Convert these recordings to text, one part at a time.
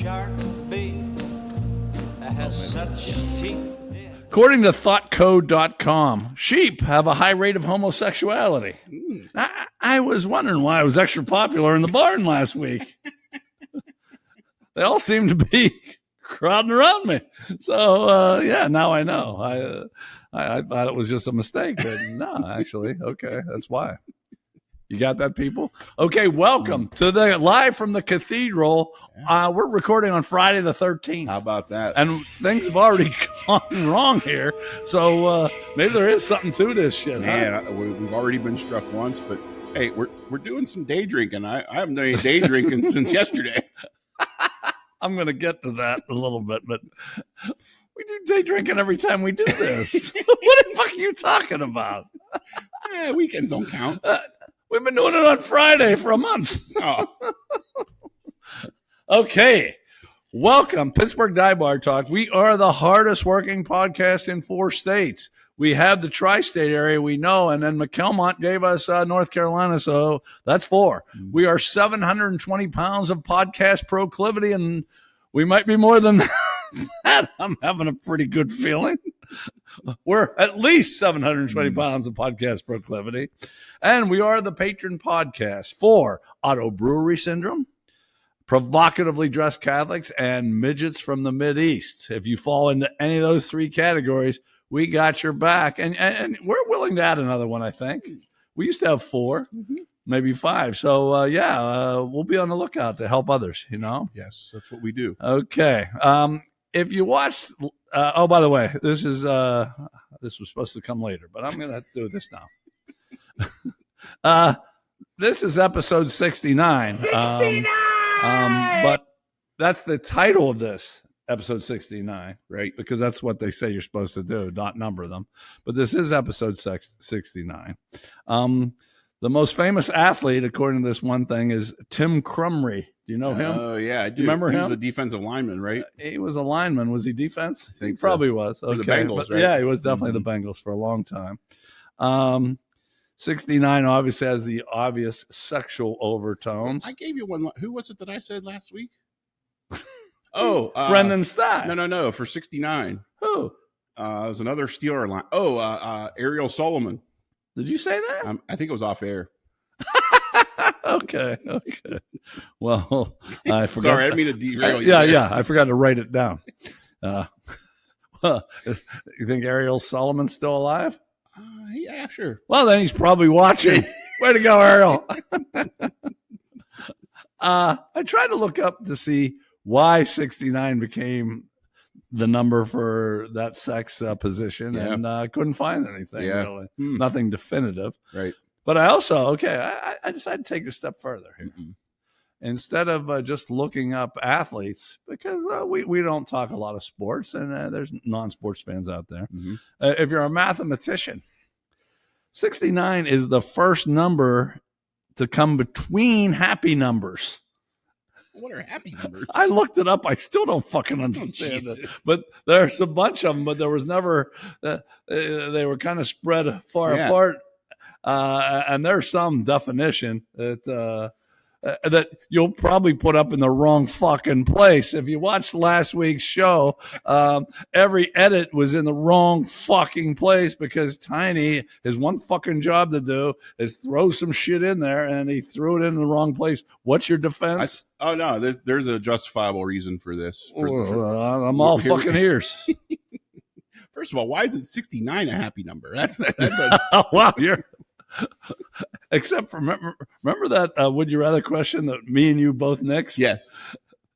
shark bait that has such teeth. According to thoughtcode.com, sheep have a high rate of homosexuality. I was wondering why I was extra popular in the barn last week. They all seem to be crowding around me. So, now I know. I thought it was just a mistake, but no, actually, okay, that's why. You got that, people? Okay, welcome to the live from the cathedral. We're recording on Friday the 13th. How about that? And things have already gone wrong here. So maybe there is something to this shit. Man, huh? We've already been struck once, but hey, we're doing some day drinking. I haven't done any day drinking since yesterday. I'm going to get to that in a little bit, but we do day drinking every time we do this. What the fuck are you talking about? Weekends don't count. We've been doing it on Friday for a month. Oh. Okay. Welcome, Pittsburgh Dive Bar Talk. We are the hardest working podcast in 4 states. We have the tri-state area we know, and then McElmont gave us North Carolina, so that's 4. We are 720 pounds of podcast proclivity, and we might be more than that. I'm having a pretty good feeling. We're at least 720 pounds of podcast proclivity. And we are the patron podcast for Auto Brewery Syndrome, provocatively dressed Catholics, and midgets from the Mideast. If you fall into any of those 3 categories, we got your back. And we're willing to add another one, I think. We used to have 4, maybe 5. So, we'll be on the lookout to help others, you know? Yes, that's what we do. Okay. If you watch, by the way, this was supposed to come later, but I'm going to have to do this now. This is episode 69. 69! But that's the title of this, episode 69. Right. Because that's what they say you're supposed to do, not number them. But this is episode 69. The most famous athlete, according to this one thing, is Tim Crumry. Do you know him? Oh, yeah, I do. Remember him? He was a defensive lineman, right? He was a lineman. Was he defense? I think he probably so. was. For the Okay. Bengals, But right? yeah, he was definitely the Bengals for a long time. 69 obviously has the obvious sexual overtones. I gave you one. Who was it that I said last week? Oh, Brendan Stein. No. For 69. Who? It was another Steeler line. Oh, Ariel Solomon. Did you say that? I think it was off air. Okay. Well, I forgot. Sorry, I didn't mean to derail you. Yeah. I forgot to write it down. You think Ariel Solomon's still alive? Yeah, sure. Well, then he's probably watching. Way to go, Ariel. I tried to look up to see why 69 became the number for that sex position, and I couldn't find anything really. Nothing definitive. Right. But I also, I decided to take it a step further here. Instead of just looking up athletes, because we don't talk a lot of sports, and there's non-sports fans out there. If you're a mathematician, 69 is the first number to come between happy numbers. What are happy numbers? I looked it up. I still don't fucking understand it. But there's a bunch of them, but there was never, they were kind of spread far apart. And there's some definition that you'll probably put up in the wrong fucking place. If you watched last week's show, every edit was in the wrong fucking place because Tiny, his one fucking job to do is throw some shit in there, and he threw it in the wrong place. What's your defense? No, there's a justifiable reason for this. I'm all fucking ears. First of all, why isn't 69 a happy number? Wow, you're... Except for remember that would you rather question that me and you both nixed? Yes.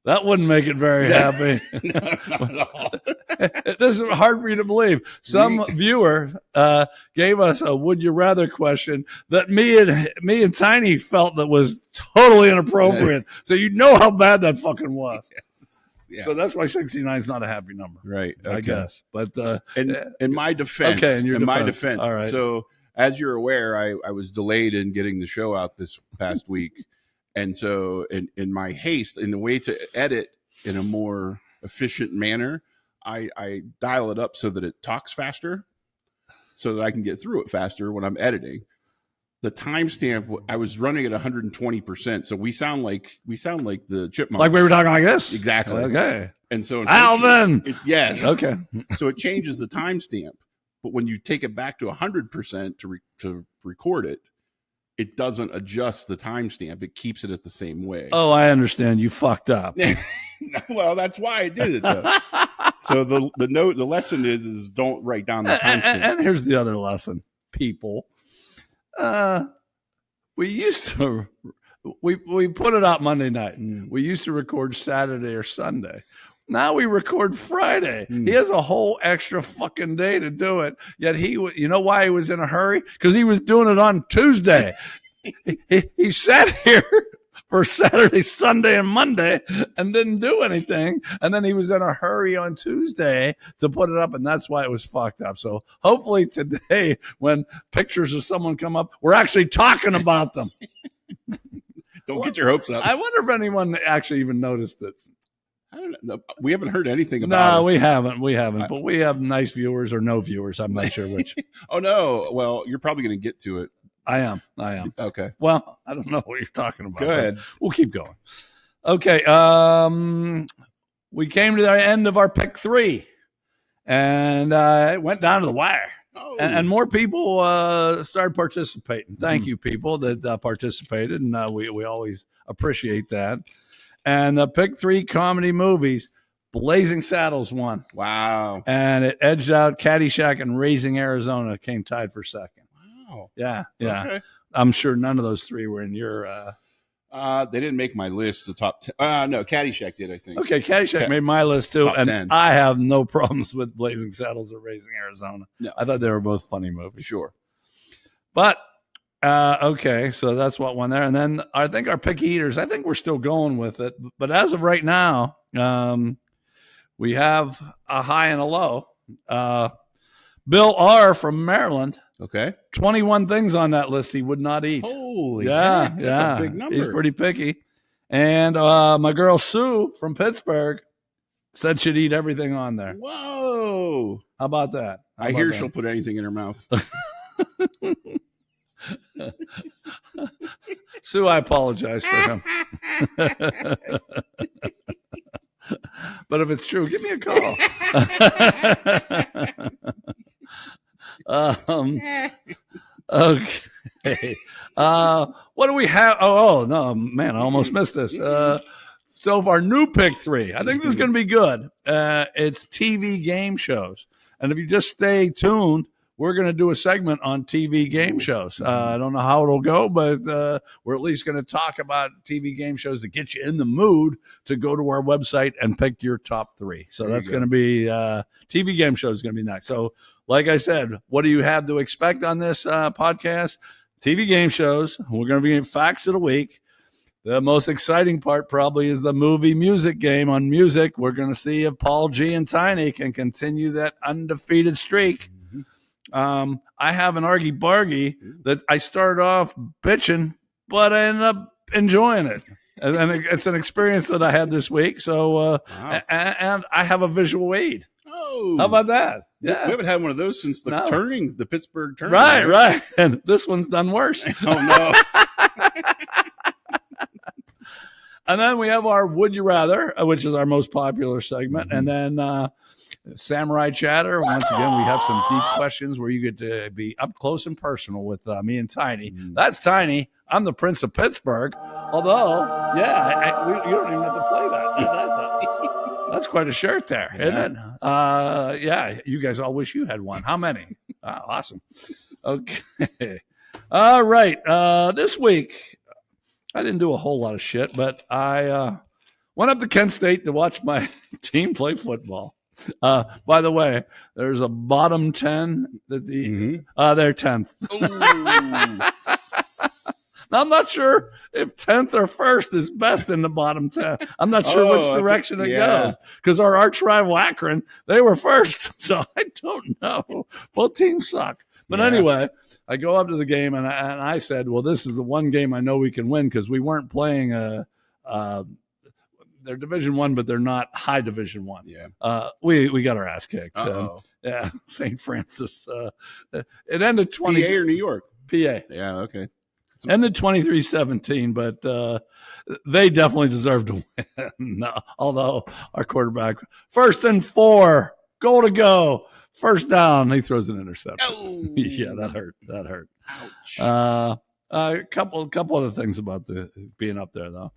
That wouldn't make it very happy. No, not at all. This is hard for you to believe. Some viewer gave us a would you rather question that me and Tiny felt that was totally inappropriate. So you know how bad that fucking was. Yeah. So that's why 69 is not a happy number. Right. Okay. I guess. But in my defense. Okay, my defense. All right. So as you're aware, I was delayed in getting the show out this past week. And so in my haste, in the way to edit in a more efficient manner, I dial it up so that it talks faster so that I can get through it faster when I'm editing. the timestamp, I was running at 120%. So we sound like the chipmunks. Like we were talking like this? Exactly. Okay. And so Alvin. Yes. Okay. So it changes the timestamp. But when you take it back to 100% to record it, it doesn't adjust the timestamp. It keeps it at the same way. Oh, I understand. You fucked up. Well, that's why I did it, though. So the lesson is don't write down the timestamp. And here's the other lesson, people. We used to we put it out Monday night. We used to record Saturday or Sunday. Now we record Friday. He has a whole extra fucking day to do it. Yet you know why he was in a hurry? Because he was doing it on Tuesday. he sat here for Saturday, Sunday, and Monday and didn't do anything. And then he was in a hurry on Tuesday to put it up, and that's why it was fucked up. So hopefully today, when pictures of someone come up, we're actually talking about them. Don't get your hopes up. I wonder if anyone actually even noticed it. I don't know. We haven't heard anything about it. No, we haven't. But we have nice viewers or no viewers. I'm not sure which. Oh, no. Well, you're probably going to get to it. I am. Okay. Well, I don't know what you're talking about. Go ahead. We'll keep going. Okay. We came to the end of our pick 3, and it went down to the wire. Oh. And more people started participating. Thank you, people that participated, and we always appreciate that. And the pick 3 comedy movies, Blazing Saddles won. Wow. And it edged out Caddyshack and Raising Arizona, came tied for second. Wow. Yeah. Okay. I'm sure none of those 3 were in your... They didn't make my list, the top 10. No, Caddyshack did, I think. Okay, Caddyshack made my list too, and 10. I have no problems with Blazing Saddles or Raising Arizona. No. I thought they were both funny movies. Sure. But... okay, so that's what won there. And then I think our picky eaters, I think we're still going with it. But as of right now, we have a high and a low. Bill R. from Maryland. Okay. 21 things on that list he would not eat. Holy yeah, heck, that's a big number. He's pretty picky. And my girl Sue from Pittsburgh said she'd eat everything on there. Whoa. How about that? I hear she'll put anything in her mouth. Sue, I apologize for him. But if it's true, give me a call. Okay. What do we have? Oh, no, man, I almost missed this. So our new pick 3, I think this is going to be good. It's TV game shows. And if you just stay tuned, we're going to do a segment on TV game shows. I don't know how it'll go, but we're at least going to talk about TV game shows to get you in the mood to go to our website and pick your top 3. So that's going to be TV game shows is going to be next. So like I said, what do you have to expect on this podcast? TV game shows. We're going to be in Facts of the Week. The most exciting part probably is the movie music game on music. We're going to see if Paul G and Tiny can continue that undefeated streak. I have an Argy Bargy that I started off bitching, but I ended up enjoying it. And it's an experience that I had this week. So, and I have a visual aid. Oh, how about that? Yeah. We haven't had one of those since the Pittsburgh turning. Right. And this one's done worse. Oh, no. And then we have our Would You Rather, which is our most popular segment. And then, Samurai Chatter. Once again, we have some deep questions where you get to be up close and personal with me and Tiny. That's Tiny. I'm the Prince of Pittsburgh. Although, you don't even have to play that. That's quite a shirt there, isn't it? You guys all wish you had one. How many? Awesome. Okay. All right. This week, I didn't do a whole lot of shit, but I went up to Kent State to watch my team play football. By the way, there's a bottom 10 that they're 10th. Now, I'm not sure if 10th or 1st is best in the bottom 10. I'm not sure which direction it goes because our arch rival Akron, they were 1st. So I don't know. Both teams suck. But anyway, I go up to the game and I said, well, this is the one game I know we can win because we weren't playing they're Division I, but they're not high Division I. Yeah. We got our ass kicked. St. Francis. It ended 20. PA or New York? PA. Yeah, okay. Ended 23-17, but they definitely deserve to win. No, although our quarterback, 1st and 4, goal to go. First down, he throws an interception. Oh. Yeah, that hurt. That hurt. Ouch. A couple other things about the being up there, though.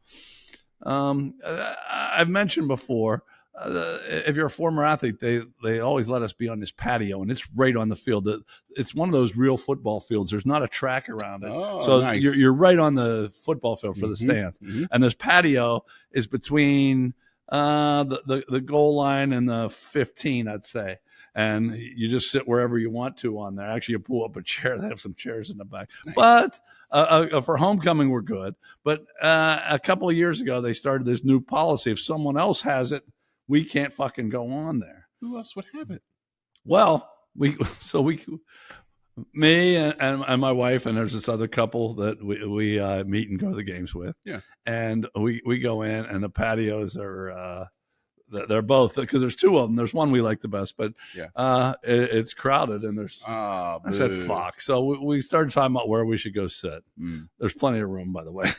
I've mentioned before, if you're a former athlete, they always let us be on this patio, and it's right on the field. It's one of those real football fields. There's not a track around it, so nice. you're right on the football field for the stands. Mm-hmm. And this patio is between the goal line and the 15, I'd say. And you just sit wherever you want to on there. Actually, you pull up a chair. They have some chairs in the back. But for homecoming, we're good. But a couple of years ago, they started this new policy. If someone else has it, we can't fucking go on there. Who else would have it? Well, me and my wife, and there's this other couple that we meet and go to the games with. Yeah. And we go in, and the patios are they're both, because there's two of them. There's one we like the best, but it's crowded, and there's I said fuck. So we started talking about where we should go sit. There's plenty of room, by the way.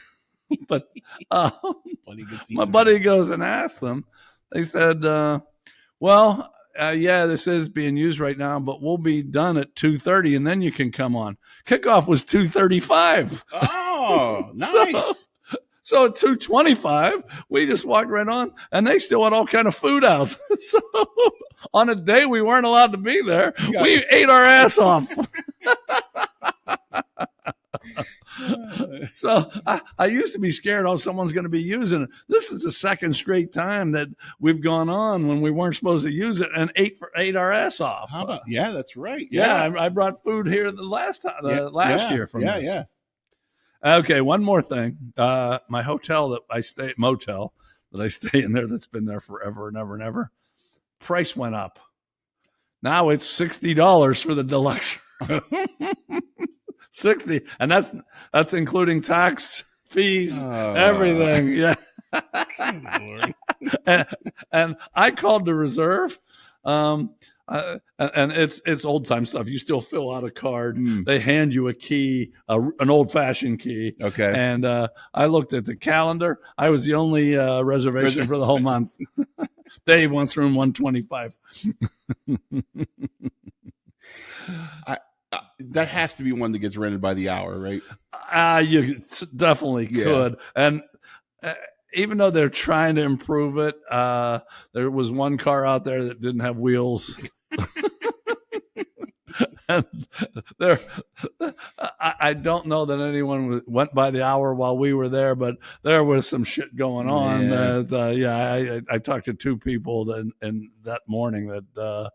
But my buddy goes and asks them. They said, this is being used right now, but we'll be done at 2:30, and then you can come on. Kickoff was 2:35. Oh, nice. So at 2:25, we just walked right on, and they still had all kind of food out. So on a day we weren't allowed to be there, we ate our ass off. So I used to be scared, someone's going to be using it. This is the second straight time that we've gone on when we weren't supposed to use it and ate our ass off. How about, that's right. Yeah, I brought food here the last year from this. Yeah. Okay, one more thing. My hotel that I stay motel that I stay in there, that's been there forever and ever and ever, price went up. Now it's $60 for the deluxe. 60, and that's including tax, fees, everything. Yeah. and I called the reserve. And it's old time stuff. You still fill out a card. They hand you a key, an old fashioned key. Okay. And I looked at the calendar. I was the only reservation for the whole month. Dave wants room 125. That has to be one that gets rented by the hour, right? You definitely could. And even though they're trying to improve it, there was one car out there that didn't have wheels. And I don't know that anyone went by the hour while we were there, but there was some shit going on. I talked to two people and that morning that,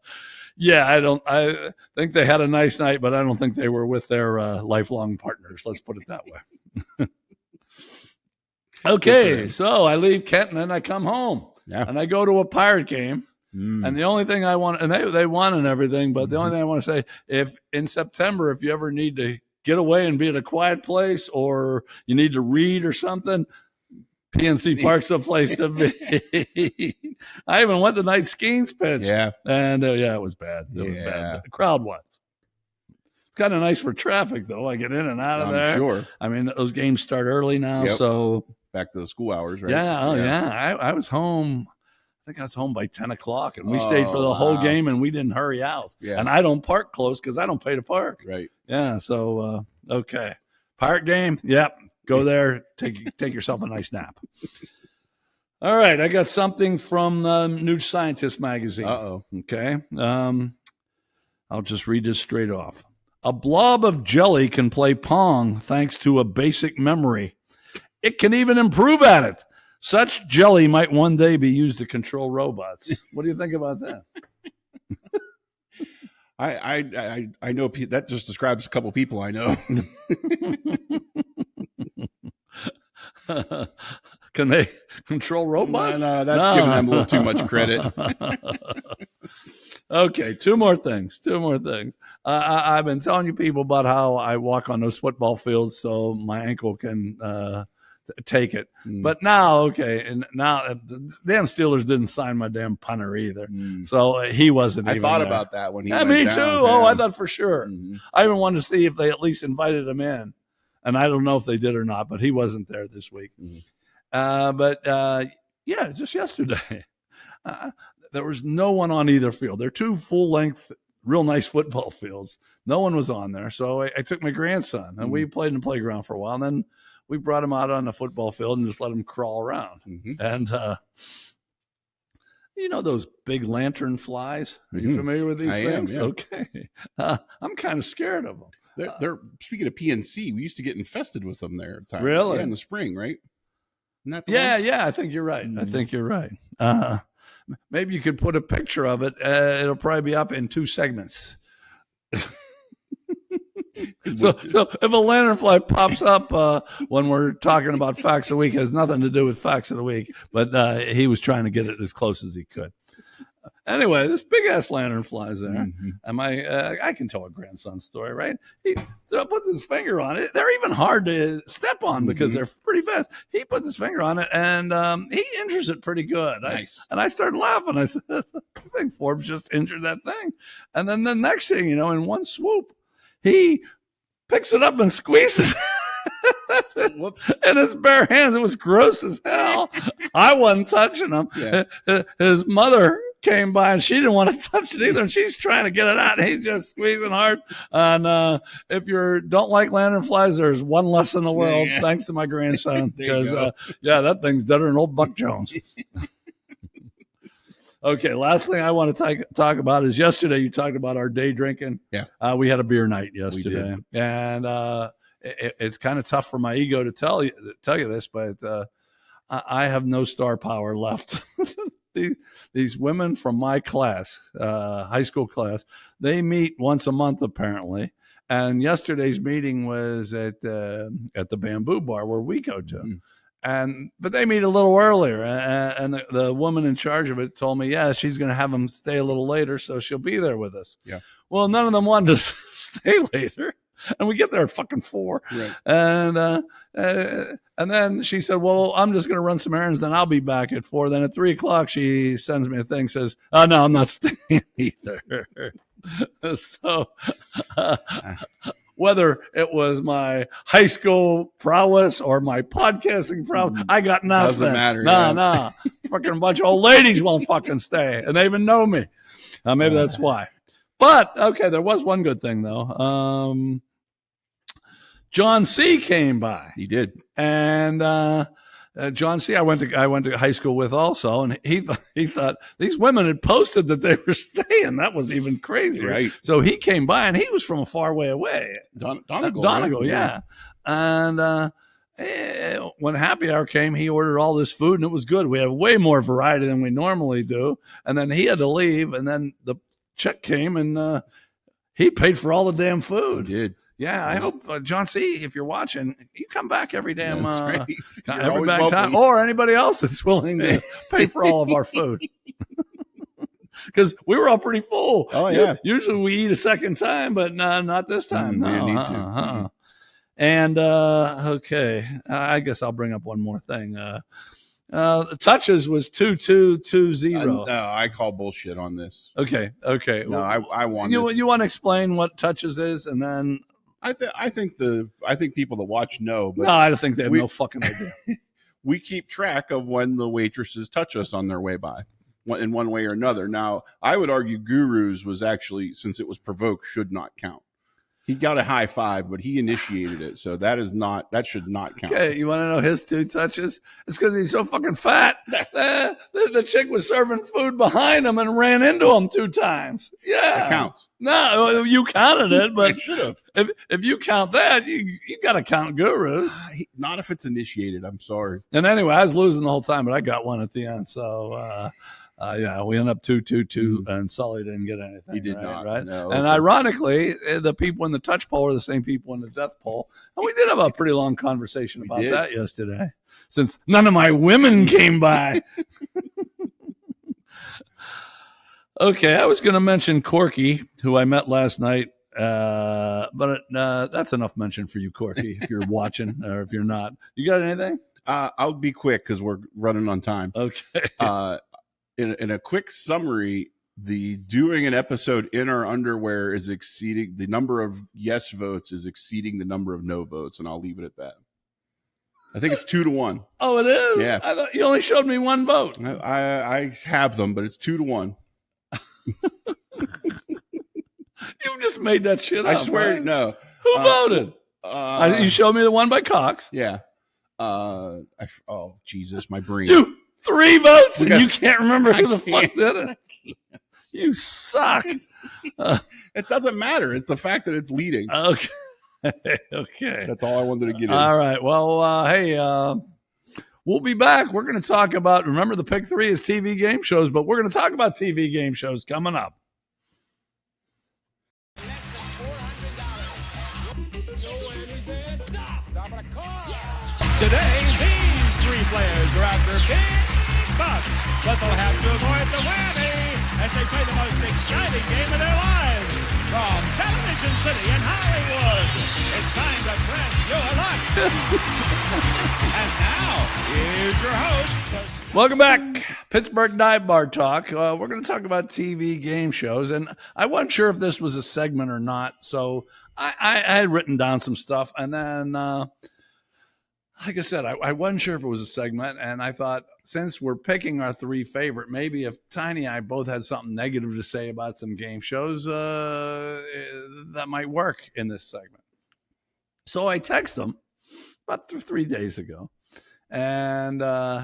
I think they had a nice night, but I don't think they were with their lifelong partners. Let's put it that way. Okay, so I leave Kent and then I come home and I go to a Pirate game. And the only thing I want, and they won and everything, but the only thing I want to say, if in September, if you ever need to get away and be at a quiet place or you need to read or something, PNC Park's the place to be. I even went the night Skenes pitch. Yeah. And it was bad. It was bad. The crowd was. It's kind of nice for traffic, though. I get in and out of there. Sure. I mean, those games start early now, so. Back to the school hours, right? Yeah. I was home. I think I was home by 10 o'clock, and we stayed for the whole game, and we didn't hurry out. Yeah. And I don't park close because I don't pay to park. Right. Yeah, so, okay. Pirate game, yep. Go there, take yourself a nice nap. All right, I got something from New Scientist magazine. Uh-oh. Okay. I'll just read this straight off. A blob of jelly can play Pong thanks to a basic memory. It can even improve at it. Such jelly might one day be used to control robots. What do you think about that? I know that just describes a couple people I know. Can they control robots? No, that's giving them a little too much credit. Okay, two more things. I've been telling you people about how I walk on those football fields so my ankle can take it. But now, okay, and now the damn Steelers didn't sign my damn punter either, so he wasn't. I even thought there. about that when he. Yeah, went me down. too. Yeah. Oh, I thought for sure. I even wanted to see if they at least invited him in, and I don't know if they did or not. But he wasn't there this week. Yeah, just yesterday, there was no one on either field. They're two full-length, real nice football fields. No one was on there, so I took my grandson, and we played in the playground for a while, and then we brought him out on the football field and just let him crawl around. And you know those big lantern flies? Are you familiar with these things? Am, yeah. Okay. I'm kind of scared of them. They're speaking of PNC, we used to get infested with them there at the time. Really? Yeah, in the spring, right? Isn't that the Yeah, I think you're right. I think you're right. Maybe you could put a picture of it. It'll probably be up in 2 segments. So if a lanternfly pops up when we're talking about facts of the week, it has nothing to do with facts of the week, but he was trying to get it as close as he could. Anyway, this big ass lanternfly is there, and I can tell a grandson's story, right? He puts his finger on it. They're even hard to step on because they're pretty fast. He puts his finger on it, and he injures it pretty good. Nice. And I started laughing. I said, I think Forbes just injured that thing. And then the next thing, you know, in one swoop, he picks it up and squeezes it. Whoops. In his bare hands. It was gross as hell. I wasn't touching him. Yeah. His mother came by and she didn't want to touch it either, and she's trying to get it out, and he's just squeezing hard. And if you don't like lanternflies, there's one less in the world, thanks to my grandson, because that thing's deader than old Buck Jones. Okay, last thing I want to talk about is yesterday you talked about our day drinking. Yeah. We had a beer night yesterday. And it's kind of tough for my ego to tell you this, but I have no star power left. These women from my class, high school class, they meet once a month apparently. And yesterday's meeting was at the Bamboo Bar where we go to. But they meet a little earlier, and the woman in charge of it told me, she's going to have them stay a little later, so she'll be there with us. Yeah. Well, none of them wanted to stay later, and we get there at fucking 4. Right. And then she said, "Well, I'm just going to run some errands, then I'll be back at 4." Then at 3:00, she sends me a thing, says, "Oh no, I'm not staying either." So. Whether it was my high school prowess or my podcasting prowess, I got nothing. Doesn't matter. No. Fucking bunch of old ladies won't fucking stay. And they even know me. Maybe that's why. But, okay, there was one good thing, though. John C. came by. He did. And John C. I went to high school with also, and he thought these women had posted that they were staying. That was even crazier. Right. So he came by, and he was from a far way away. Donegal, right? Yeah. And when happy hour came, he ordered all this food, and it was good. We had way more variety than we normally do. And then he had to leave, and then the check came, and he paid for all the damn food. He did. Yeah, I hope John C., if you're watching, you come back every damn every back time, or anybody else that's willing to pay for all of our food. Because we were all pretty full. Oh yeah. Usually we eat a second time, but not this time. We didn't need to. And okay, I guess I'll bring up one more thing. The touches was 2-2-2-0. No, I call bullshit on this. Okay. No, I want you want to explain what touches is, and then. I think people that watch know, but no, I don't think they have no fucking idea. We keep track of when the waitresses touch us on their way by, in one way or another. Now, I would argue Guru's was actually, since it was provoked, should not count. He got a high five, but he initiated it, so that should not count. Okay, you want to know his 2 touches? It's because he's so fucking fat. The chick was serving food behind him and ran into him 2 times. Yeah, it counts. No, you counted it, but I should have. If you count that, you got to count Guru's. Not if it's initiated. I'm sorry. And anyway, I was losing the whole time, but I got one at the end, so. We ended up 2-2-2, and Sully didn't get anything. He did not. Right? No, and ironically, the people in the touch poll are the same people in the death poll. And we did have a pretty long conversation about that yesterday, since none of my women came by. Okay, I was going to mention Corky, who I met last night, but that's enough mention for you, Corky, if you're watching or if you're not. You got anything? I'll be quick because we're running on time. Okay. In a quick summary, the doing an episode in our underwear is exceeding the number of yes votes is exceeding the number of no votes, and I'll leave it at that. I think it's 2-1. Oh, it is? Yeah. I thought you only showed me one vote. I have them, but it's 2-1. You just made that shit up. I swear, right? no. Who voted? You showed me the one by Cox. Yeah. Oh, Jesus, my brain. You 3 votes, and got- you can't remember who the fuck can't. did it. You suck. It doesn't matter. It's the fact that it's leading. Okay. Okay. That's all I wanted to get in. All right. Well, hey, we'll be back. We're going to talk about, remember the pick 3 is TV game shows, but we're going to talk about TV game shows coming up. Today, these 3 players are after big bucks, but they'll have to avoid the whammy as they play the most exciting game of their lives. From Television City in Hollywood, it's time to press your luck. And now, here's your host. Welcome back. Pittsburgh Dive Bar Talk. We're going to talk about TV game shows, and I wasn't sure if this was a segment or not, so I had written down some stuff, and then like I said, I wasn't sure if it was a segment, and I thought since we're picking our 3 favorite, maybe if Tiny and I both had something negative to say about some game shows, that might work in this segment. So I texted him about 3 days ago, and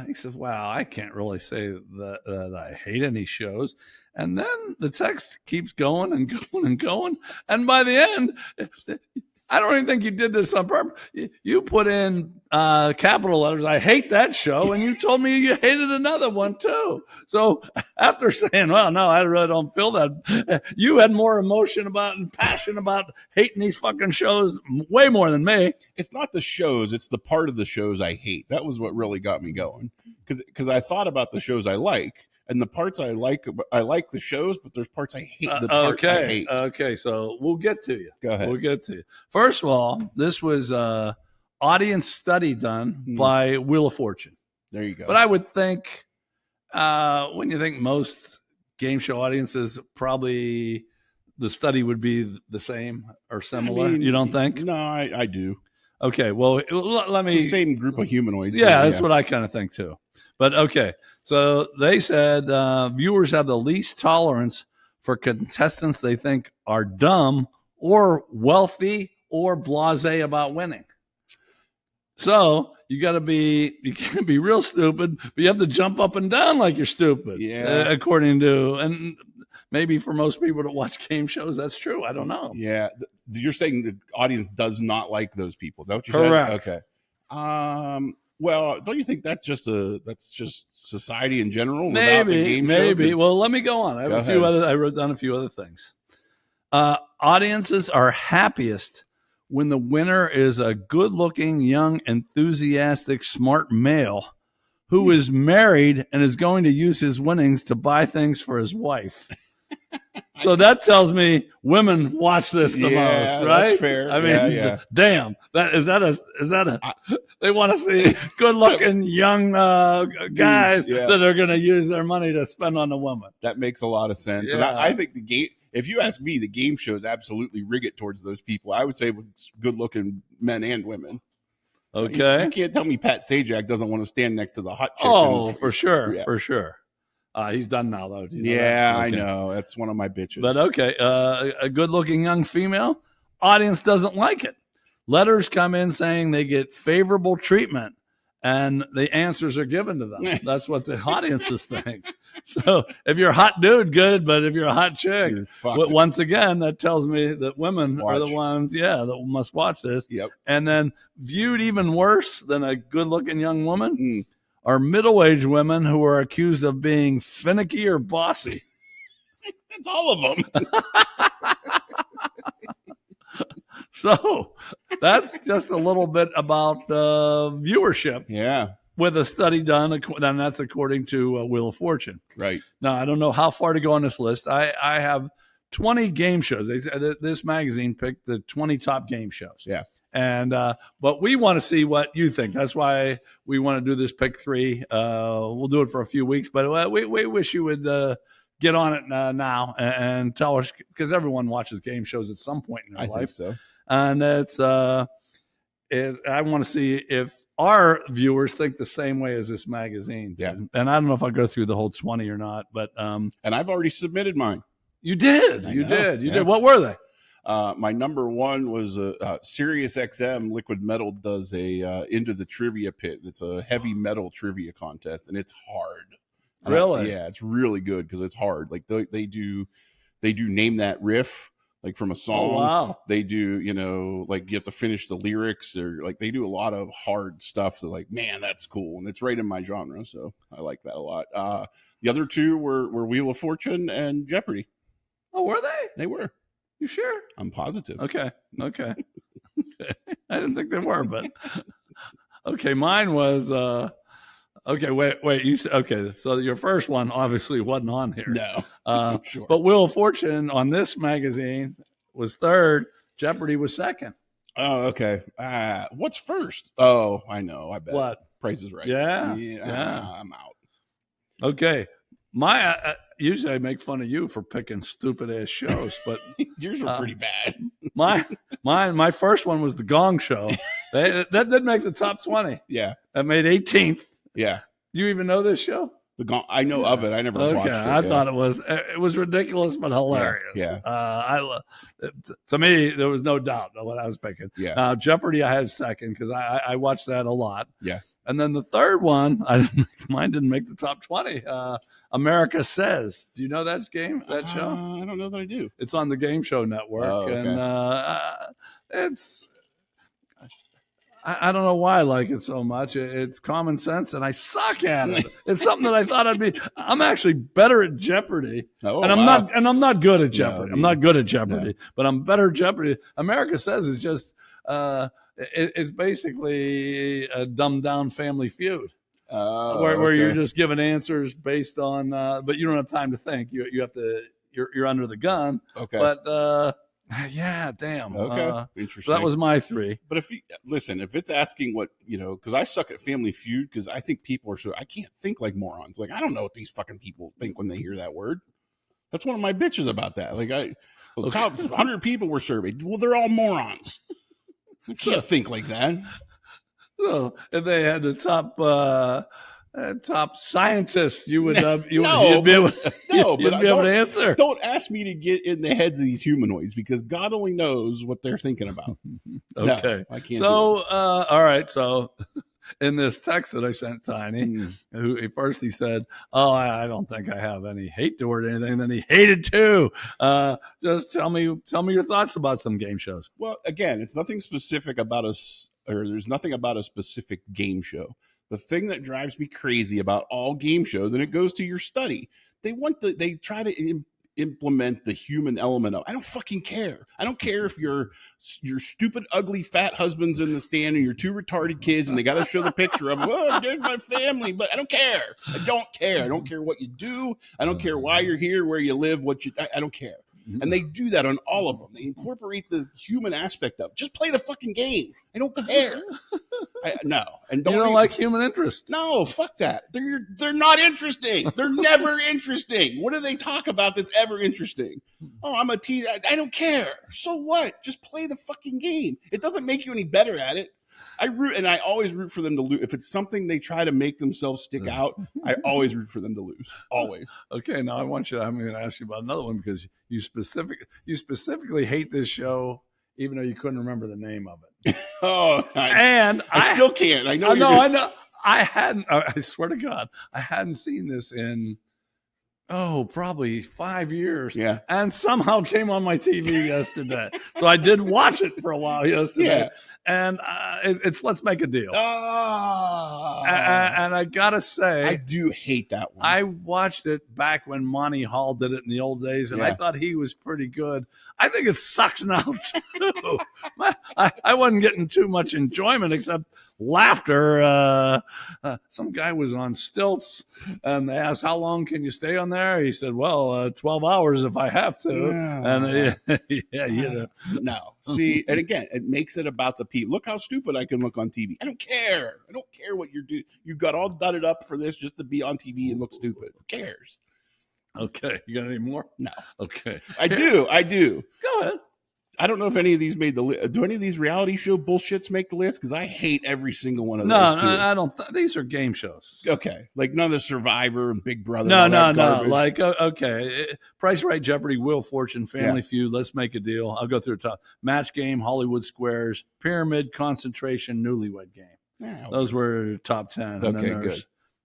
he says, wow, I can't really say that I hate any shows. And then the text keeps going and going and going, and by the end, I don't even think you did this on purpose. You put in capital letters, I hate that show, and you told me you hated another one too. So after saying, well, no, I really don't feel that, you had more emotion about and passion about hating these fucking shows way more than me. It's not the shows, it's the part of the shows I hate. That was what really got me going. Because I thought about the shows I like. And the parts I like the shows, but there's parts I hate. The parts I hate. Okay, so we'll get to you. Go ahead. We'll get to you. First of all, this was an audience study done by Wheel of Fortune. There you go. But I would think, when you think most game show audiences, probably the study would be the same or similar. You don't think? No, I do. Okay, well, let me. It's the same group of humanoids. Yeah, that's what I kind of think too. But okay, so they said viewers have the least tolerance for contestants they think are dumb or wealthy or blasé about winning. So you can't be real stupid, but you have to jump up and down like you're stupid. Yeah. According to, and maybe for most people that watch game shows, that's true. I don't know. Yeah. You're saying the audience does not like those people. Is that what you Correct. said? Okay. Well, don't you think that's just society in general? without the game show? Maybe. Well, let me go on. I wrote down a few other things. Audiences are happiest when the winner is a good-looking, young, enthusiastic, smart male who is married and is going to use his winnings to buy things for his wife. So that tells me women watch this the most, right? That's fair. I mean, damn, is that they want to see good-looking young guys that are going to use their money to spend on the woman. That makes a lot of sense. Yeah. And I think the game, if you ask me, the game shows absolutely rig it towards those people. I would say with good-looking men and women. Okay. You can't tell me Pat Sajak doesn't want to stand next to the hot chick. Oh, for sure. Yeah. For sure. He's done now, though. Do you know Yeah, that? Okay. I know. That's one of my bitches. But okay, a good-looking young female, audience doesn't like it. Letters come in saying they get favorable treatment, and the answers are given to them. That's what the audiences think. So if you're a hot dude, good, but if you're a hot chick, once again, that tells me that women are the ones, that must watch this. Yep. And then viewed even worse than a good-looking young woman are middle-aged women who are accused of being finicky or bossy. It's all of them. So that's just a little bit about viewership. Yeah. With a study done, and that's according to Wheel of Fortune. Right. Now, I don't know how far to go on this list. I have 20 game shows. This magazine picked the 20 top game shows. Yeah. And but we want to see what you think. That's why we want to do this pick 3. We'll do it for a few weeks, but we wish you would get on it now and tell us, because everyone watches game shows at some point in their life. I think so. And it's I want to see if our viewers think the same way as this magazine did. Yeah. And I don't know if I'll go through the whole 20 or not, but and I've already submitted mine. You did. You did. What were they? My number 1 was Sirius XM Liquid Metal does a Into the Trivia Pit. It's a heavy metal trivia contest, and it's hard. Really? Yeah, it's really good because it's hard. Like they do Name That Riff, like from a song. Oh, wow. They do, like you have to finish the lyrics, or like they do a lot of hard stuff. So like, man, that's cool, and it's right in my genre, so I like that a lot. The other 2 were Wheel of Fortune and Jeopardy. Oh, were they? They were. You sure? I'm positive. Okay. I didn't think they were, but okay. Mine was okay. Wait. You said okay. So your first one obviously wasn't on here. No, sure. But Wheel of Fortune on this magazine was 3rd. Jeopardy was 2nd. Oh, okay. What's first? Oh, I know. I bet. What? Price is Right. Yeah. I'm out. Okay. My usually I make fun of you for picking stupid ass shows, but Yours were pretty bad. my first one was the Gong Show. That did make the top 20. Yeah. That made 18th. Yeah. Do you even know this show? I know of it. I never watched it. I thought it was ridiculous but hilarious. Yeah. I love to me there was no doubt of what I was picking. Yeah. Jeopardy I had 2nd because I watched that a lot. Yeah. And then the 3rd one, mine didn't make the top 20. America Says. Do you know that game, that show? I don't know that I do. It's on the Game Show Network. Oh, okay. And it's, I don't know why I like it so much. It's common sense, and I suck at it. It's something that I thought I'm actually better at Jeopardy. Oh, and I'm not good at Jeopardy. No, I'm not good at Jeopardy, but I'm better at Jeopardy. America Says is just, it's basically a dumbed down Family Feud. Where you're just giving answers based on, but you don't have time to think. You have to. You're under the gun. Okay. But yeah, damn. Okay. Interesting. So that was my 3. But if it's asking what because I suck at Family Feud because I think people are I can't think like morons. Like I don't know what these fucking people think when they hear that word. That's one of my bitches about that. Like top 100 people were surveyed. Well, they're all morons. I can't think like that. So if they had the top scientists, you would be able to answer. Don't ask me to get in the heads of these humanoids because God only knows what they're thinking about. Okay, no, I can't. So all right, so. In this text that I sent Tiny, who at first he said, "Oh, I don't think I have any hate toward anything." Then he hated too. Just tell me your thoughts about some game shows. Well, again, it's nothing specific about us, or there's nothing about a specific game show. The thing that drives me crazy about all game shows, and it goes to your study, they try to implement the human element of. I don't fucking care. I don't care if your stupid, ugly, fat husband's in the stand and your 2 retarded kids, and they got to show the picture of, oh, there's my family, but I don't care. I don't care. I don't care what you do. I don't care why you're here, where you live, I don't care. And they do that on all of them. They incorporate the human aspect of just play the fucking game. I don't care. No. And you don't like human interest. No, fuck that. They're not interesting. They're never interesting. What do they talk about that's ever interesting? Oh, I'm a teen. I don't care. So what? Just play the fucking game. It doesn't make you any better at it. I always root for them to lose. If it's something they try to make themselves stick out, I always root for them to lose. Always. Okay, now I'm going to ask you about another one because you specifically hate this show, even though you couldn't remember the name of it. I still can't. I know. I know. I hadn't. I swear to God, I hadn't seen this in probably 5 years. Yeah. And somehow came on my TV yesterday. So I did watch it for a while yesterday. Yeah. And it's Let's Make a Deal. Oh. And I got to say, I do hate that one. I watched it back when Monty Hall did it in the old days, and I thought he was pretty good. I think it sucks now, too. I wasn't getting too much enjoyment, except laughter. Some guy was on stilts, and they asked, "How long can you stay on there?" He said, "Well, 12 hours if I have to." And no. See, and again, it makes it about the people. Look how stupid I can look on TV. I don't care. I don't care what you're doing. You got all dudded up for this just to be on TV and look stupid. Who cares? Okay, you got any more? No. Okay, I do. Go ahead. I don't know if any of these made the list. Do any of these reality show bullshits make the list? Because I hate every single one of those. No, I don't. These are game shows. Okay, like none of the Survivor and Big Brother. No. Like, okay, Price Right, Jeopardy, Wheel of Fortune, Family Feud. Let's Make a Deal. I'll go through the top. Match Game, Hollywood Squares, Pyramid, Concentration, Newlywed Game. Yeah, those were top 10. Okay, and then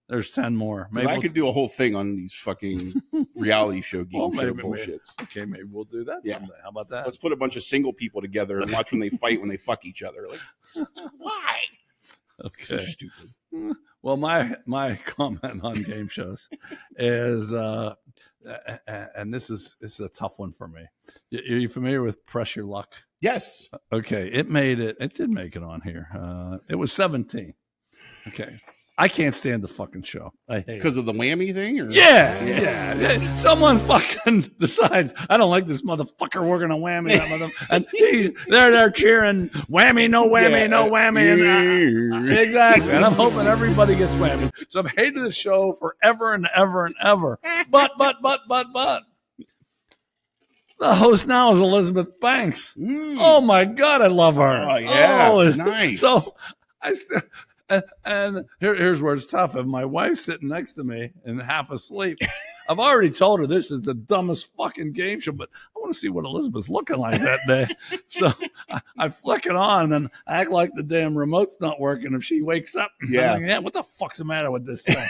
there's 10 more. Maybe I could do a whole thing on these fucking reality show game show bullshits. Okay, maybe we'll do that someday. How about that? Let's put a bunch of single people together and watch when they fight when they fuck each other. Like, why? Okay. So stupid. Well, my comment on game shows is, and this is a tough one for me. Are you familiar with Press Your Luck? Yes. Okay, it did make it on here. It was 17. Okay. I can't stand the fucking show. I hate it. Because of the whammy thing? Or? Yeah. Someone fucking decides, I don't like this motherfucker. We're going to whammy that motherfucker. And they're cheering, whammy, no whammy, no whammy. And, exactly. And I'm hoping everybody gets whammy. So I've hated the show forever and ever and ever. But. The host now is Elizabeth Banks. Oh, my God. I love her. Oh, yeah. Nice. So And here's where it's tough. If my wife's sitting next to me and half asleep, I've already told her this is the dumbest fucking game show, but I want to see what Elizabeth's looking like that day. So I flick it on and then act like the damn remote's not working. If she wakes up, yeah, I'm like, what the fuck's the matter with this thing?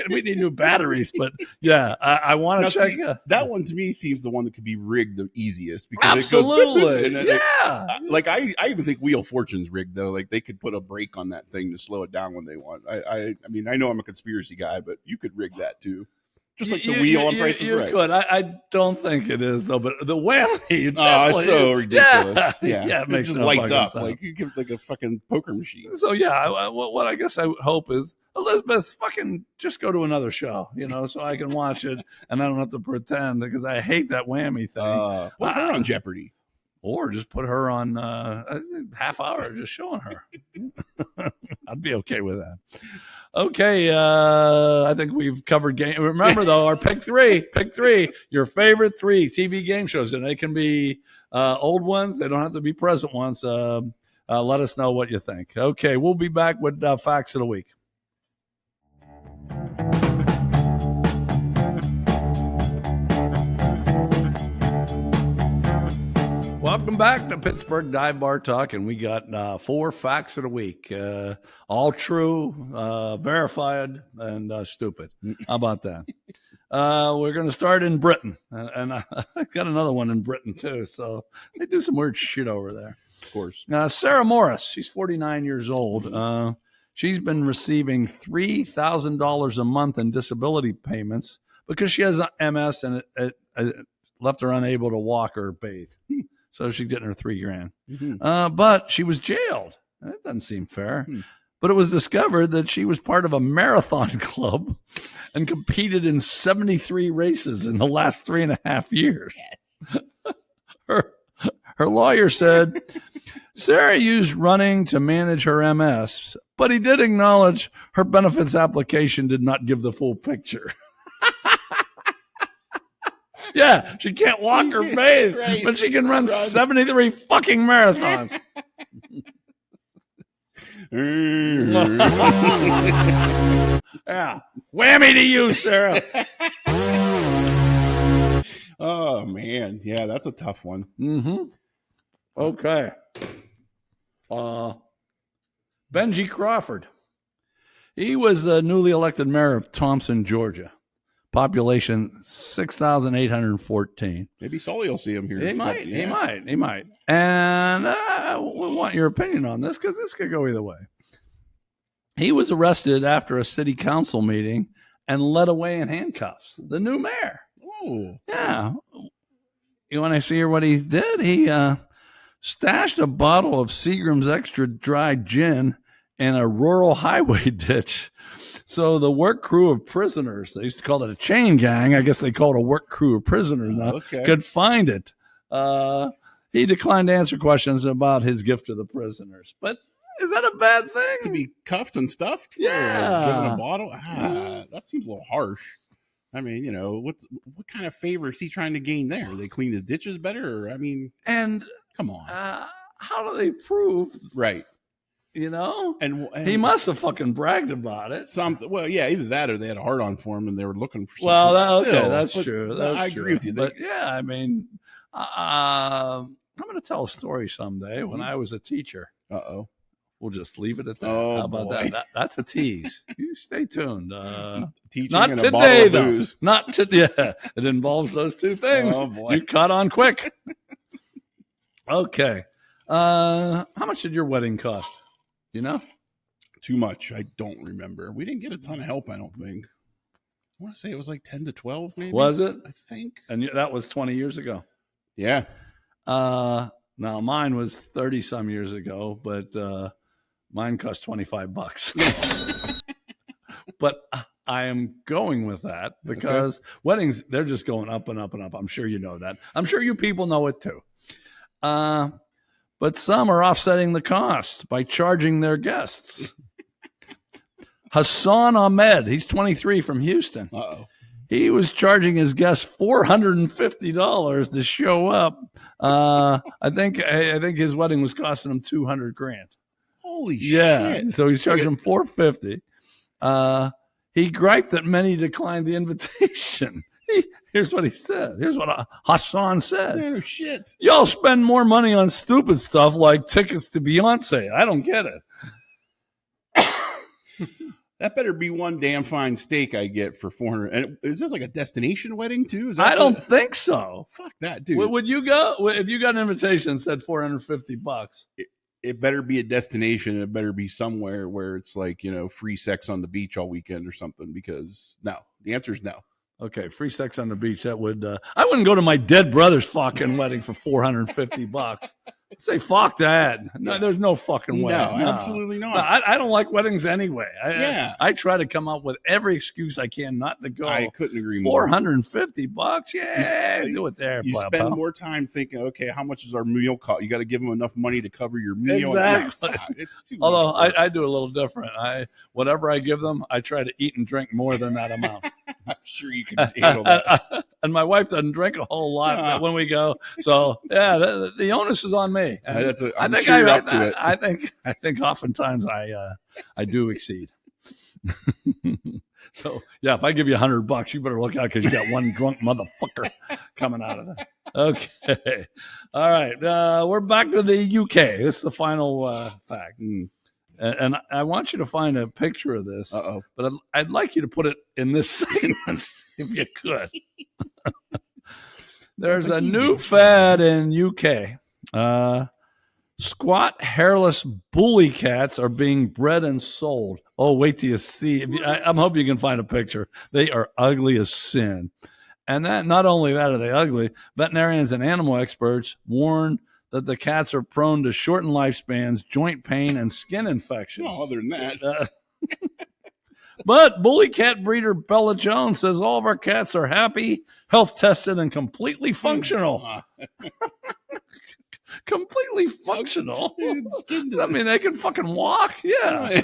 We need new batteries, but yeah, I want to check. That one to me seems the one that could be rigged the easiest. Because absolutely, it goes, Like I even think Wheel of Fortune's rigged though. Like they could put a brake on that thing to slow it down when they want. I mean, I know I'm a conspiracy guy, but you could rig that too. Just like the wheel on Price is Right. You could. I don't think it is though, but the whammy. Oh, it's so ridiculous. Yeah, it makes just no lights up sense. like you give like a fucking poker machine. So yeah, what I guess I would hope is Elizabeth fucking just go to another show, so I can watch it and I don't have to pretend because I hate that whammy thing. Put her on Jeopardy. Or just put her on half hour just showing her. I'd be okay with that. Okay, I think we've covered game. Remember, though, our pick three, your favorite 3 TV game shows. And they can be old ones. They don't have to be present ones. Let us know what you think. Okay, we'll be back with Facts of the Week. Welcome back to Pittsburgh Dive Bar Talk, and we got 4 facts of the week. All true, verified, and stupid. How about that? We're going to start in Britain, and I got another one in Britain, too, so they do some weird shit over there. Of course. Sarah Morris, she's 49 years old. She's been receiving $3,000 a month in disability payments because she has MS and it left her unable to walk or bathe. So she's getting her $3,000. Mm-hmm. But she was jailed. That doesn't seem fair. But it was discovered that she was part of a marathon club and competed in 73 races in the last 3.5 years. Yes. Her lawyer said Sarah used running to manage her MS, but he did acknowledge her benefits application did not give the full picture. Yeah, she can't walk or bathe, right, but she can run 73 fucking marathons. Yeah, whammy to you, Sarah. Oh man, yeah, that's a tough one. Mm-hmm. Okay. Benjy Crawford. He was the newly elected mayor of Thompson, Georgia. Population 6,814. Maybe Sully will see him here. He might. And we want your opinion on this because this could go either way. He was arrested after a city council meeting and led away in handcuffs. The new mayor. Oh, yeah. You want to see what he did? He stashed a bottle of Seagram's extra dry gin in a rural highway ditch. So the work crew of prisoners, they used to call it a chain gang. I guess they call it a work crew of prisoners now, could find it. He declined to answer questions about his gift to the prisoners. But is that a bad thing? To be cuffed and stuffed? Yeah. Given a bottle? That seems a little harsh. I mean, you know, what kind of favor is he trying to gain there? They clean his ditches better? Or, I mean, and come on. How do they prove? Right. You know? And he must have fucking bragged about it. Something. Well, yeah, either that or they had a hard on for him and they were looking for something. Well, still, that's true. I agree with you. But yeah, I mean, I'm going to tell a story someday when I was a teacher. Uh-oh. We'll just leave it at that. Oh, how about that? That's a tease. You stay tuned. Teaching not and today, a bottle of though. booze. Not today. Yeah, it involves those two things. Oh, boy. You caught on quick. Okay. How much did your wedding cost? You know? Too much. I don't remember. We didn't get a ton of help, I don't think. I want to say it was like 10 to 12, maybe. Was it? I think. And that was 20 years ago. Yeah. Now, mine was 30 some years ago, but mine cost $25. But I am going with that because weddings, they're just going up and up and up. I'm sure you know that. I'm sure you people know it too. But some are offsetting the cost by charging their guests. Hassan Ahmed, he's 23 from Houston. Uh-oh. He was charging his guests $450 to show up. I think his wedding was costing him $200,000. Holy shit! So he's charging him $450. He griped that many declined the invitation. Here's what he said. Here's what Hassan said. Oh, shit. Y'all spend more money on stupid stuff like tickets to Beyonce. I don't get it. That better be one damn fine steak I get for $400. And is this like a destination wedding too? I don't think so. Fuck that, dude. Would you go if you got an invitation that said $450? It better be a destination. It better be somewhere where it's like, you know, free sex on the beach all weekend or something. Because no, the answer is no. Okay, free sex on the beach. That would I wouldn't go to my dead brother's fucking wedding for $450. Say fuck that. No, there's no fucking way. No, absolutely not. No, I don't like weddings anyway. I try to come up with every excuse I can not to go. I couldn't agree more. $450? Yeah, do it there. You spend more time thinking, okay, how much is our meal cost? You got to give them enough money to cover your meal. Exactly. It's too Although much. I do a little different. Whatever I give them, I try to eat and drink more than that amount. I'm sure you can handle that. And my wife doesn't drink a whole lot when we go. So yeah, the onus is on me. And I'm sure you're up to it. I think oftentimes I do exceed. So yeah, if I give you $100, you better look out because you got one drunk motherfucker coming out of there. Okay, all right. We're back to the UK. This is the final fact. And I want you to find a picture of this. Uh-oh. But I'd like you to put it in this sequence if you could. There's a new fad in UK. Squat, hairless bully cats are being bred and sold. Oh, wait till you see. I'm hoping you can find a picture. They are ugly as sin. And that not only that are they ugly, veterinarians and animal experts warn that the cats are prone to shortened lifespans, joint pain, and skin infections. No, other than that. But bully cat breeder Bella Jones says all of our cats are happy, health tested, and completely functional. Completely functional. I mean, they can fucking walk. Yeah.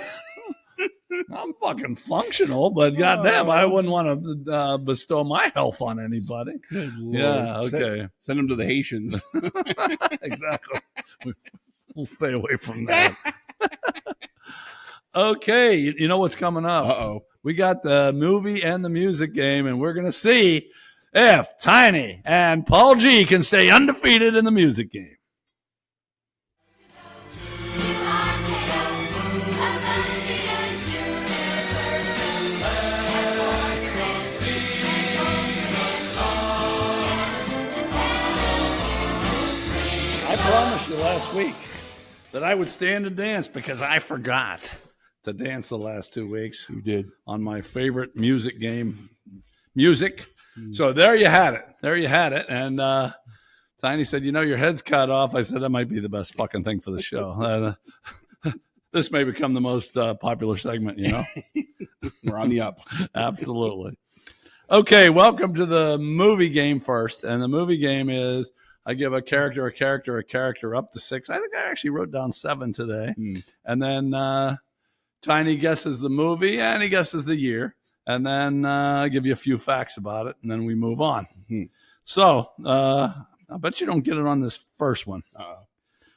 I'm fucking functional, but goddamn, I wouldn't want to bestow my health on anybody. Good Lord. Yeah, okay. Send them to the Haitians. Exactly. We'll stay away from that. Okay, you know what's coming up? Uh-oh. We got the movie and the music game, and we're going to see if Tiny and Paul G can stay undefeated in the music game. I promised you last week that I would stand and dance because I forgot to dance the last 2 weeks. You did. On my favorite music game, music. So there you had it. And Tiny said, your head's cut off. I said, that might be the best fucking thing for the show. This may become the most popular segment, you know? We're on the up. Absolutely. Okay, welcome to the movie game first. And the movie game is I give a character up to 6. I think I actually wrote down 7 today. And then Tiny guesses the movie and he guesses the year. And then I give you a few facts about it. And then we move on. So I bet you don't get it on this first one.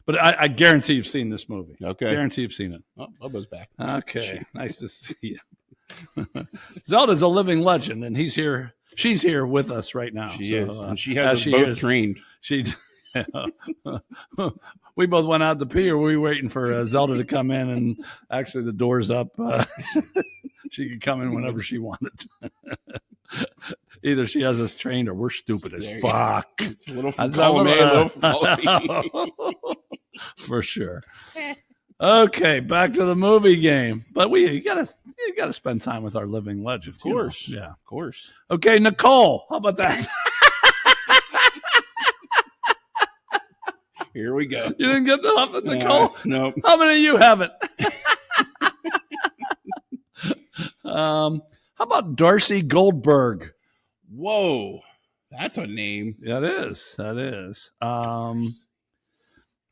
But I guarantee you've seen this movie. Okay. Guarantee you've seen it. Oh, Bubba's back. Okay. Nice to see you. Zelda's a living legend, and he's here. She's here with us right now. She is. And she has us both trained. We both went out to pee, or were we waiting for Zelda to come in? And actually, the door's up. She could come in whenever she wanted. Either she has us trained, or we're stupid as fuck. It's a little column A, a little for sure. Okay, back to the movie game. But you gotta spend time with our living legend. Of course. Yeah. Of course. Okay, Nicole, how about that? Here we go. You didn't get that off at Nicole? Nope. How many of you have it? How about Darcy Goldberg? Whoa. That's a name. That is.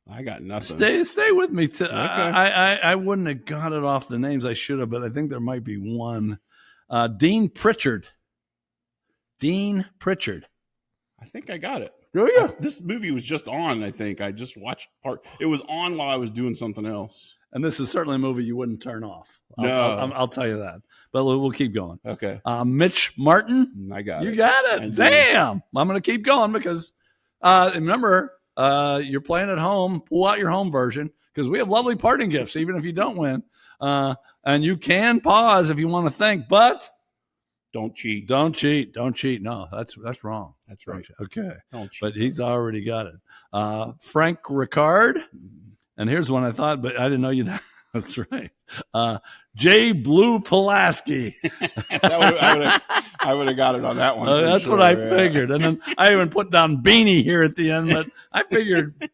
I got nothing. Stay with me. Okay. I wouldn't have got it off the names. I should have, but I think there might be one. Dean Pritchard. I think I got it. Do you? This movie was just on, I think. I just watched part. It was on while I was doing something else. And this is certainly a movie you wouldn't turn off. No. I'll tell you that. But we'll keep going. Okay. Mitch Martin. I got it. You got it. Damn. I'm going to keep going because remember, you're playing at home. Pull out your home version because we have lovely parting gifts, even if you don't win. And you can pause if you want to think, but don't cheat. Don't cheat. No, that's wrong. That's right. Okay. Don't cheat. But he's already got it. Frank Ricard. And here's one I thought, but I didn't know you'd. That's right. J. Blue Pulaski. I would have got it on that one. That's sure, what I figured. And then I even put down Beanie here at the end, but I figured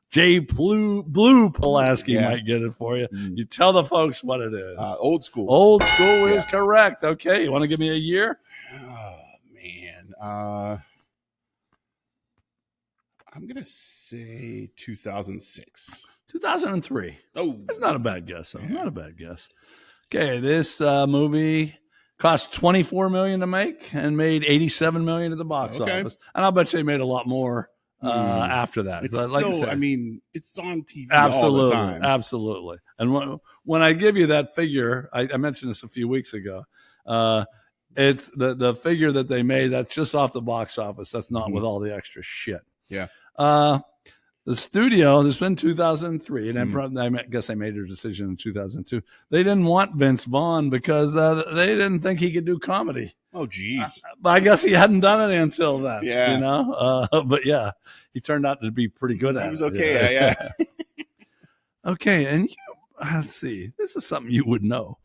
J. Blue Pulaski might get it for you. You tell the folks what it is. Old School. Old School is correct. Okay. You want to give me a year? Oh, man. I'm going to say 2006. 2003. Oh, that's not a bad guess, though. Yeah. Not a bad guess. Okay, this movie cost $24 million to make and made $87 million at the box office. And I'll bet you they made a lot more after that. It's like still, I mean, it's on TV absolutely, all the time. Absolutely. And when I give you that figure, I mentioned this a few weeks ago. It's the figure that they made. That's just off the box office. That's not with all the extra shit. Yeah. The studio, this was in 2003, and I guess they made their decision in 2002. They didn't want Vince Vaughn because they didn't think he could do comedy. Oh, geez. But I guess he hadn't done it until then. Yeah. You know? But yeah, he turned out to be pretty good at it. He was okay, yeah. Okay, and let's see. This is something you would know.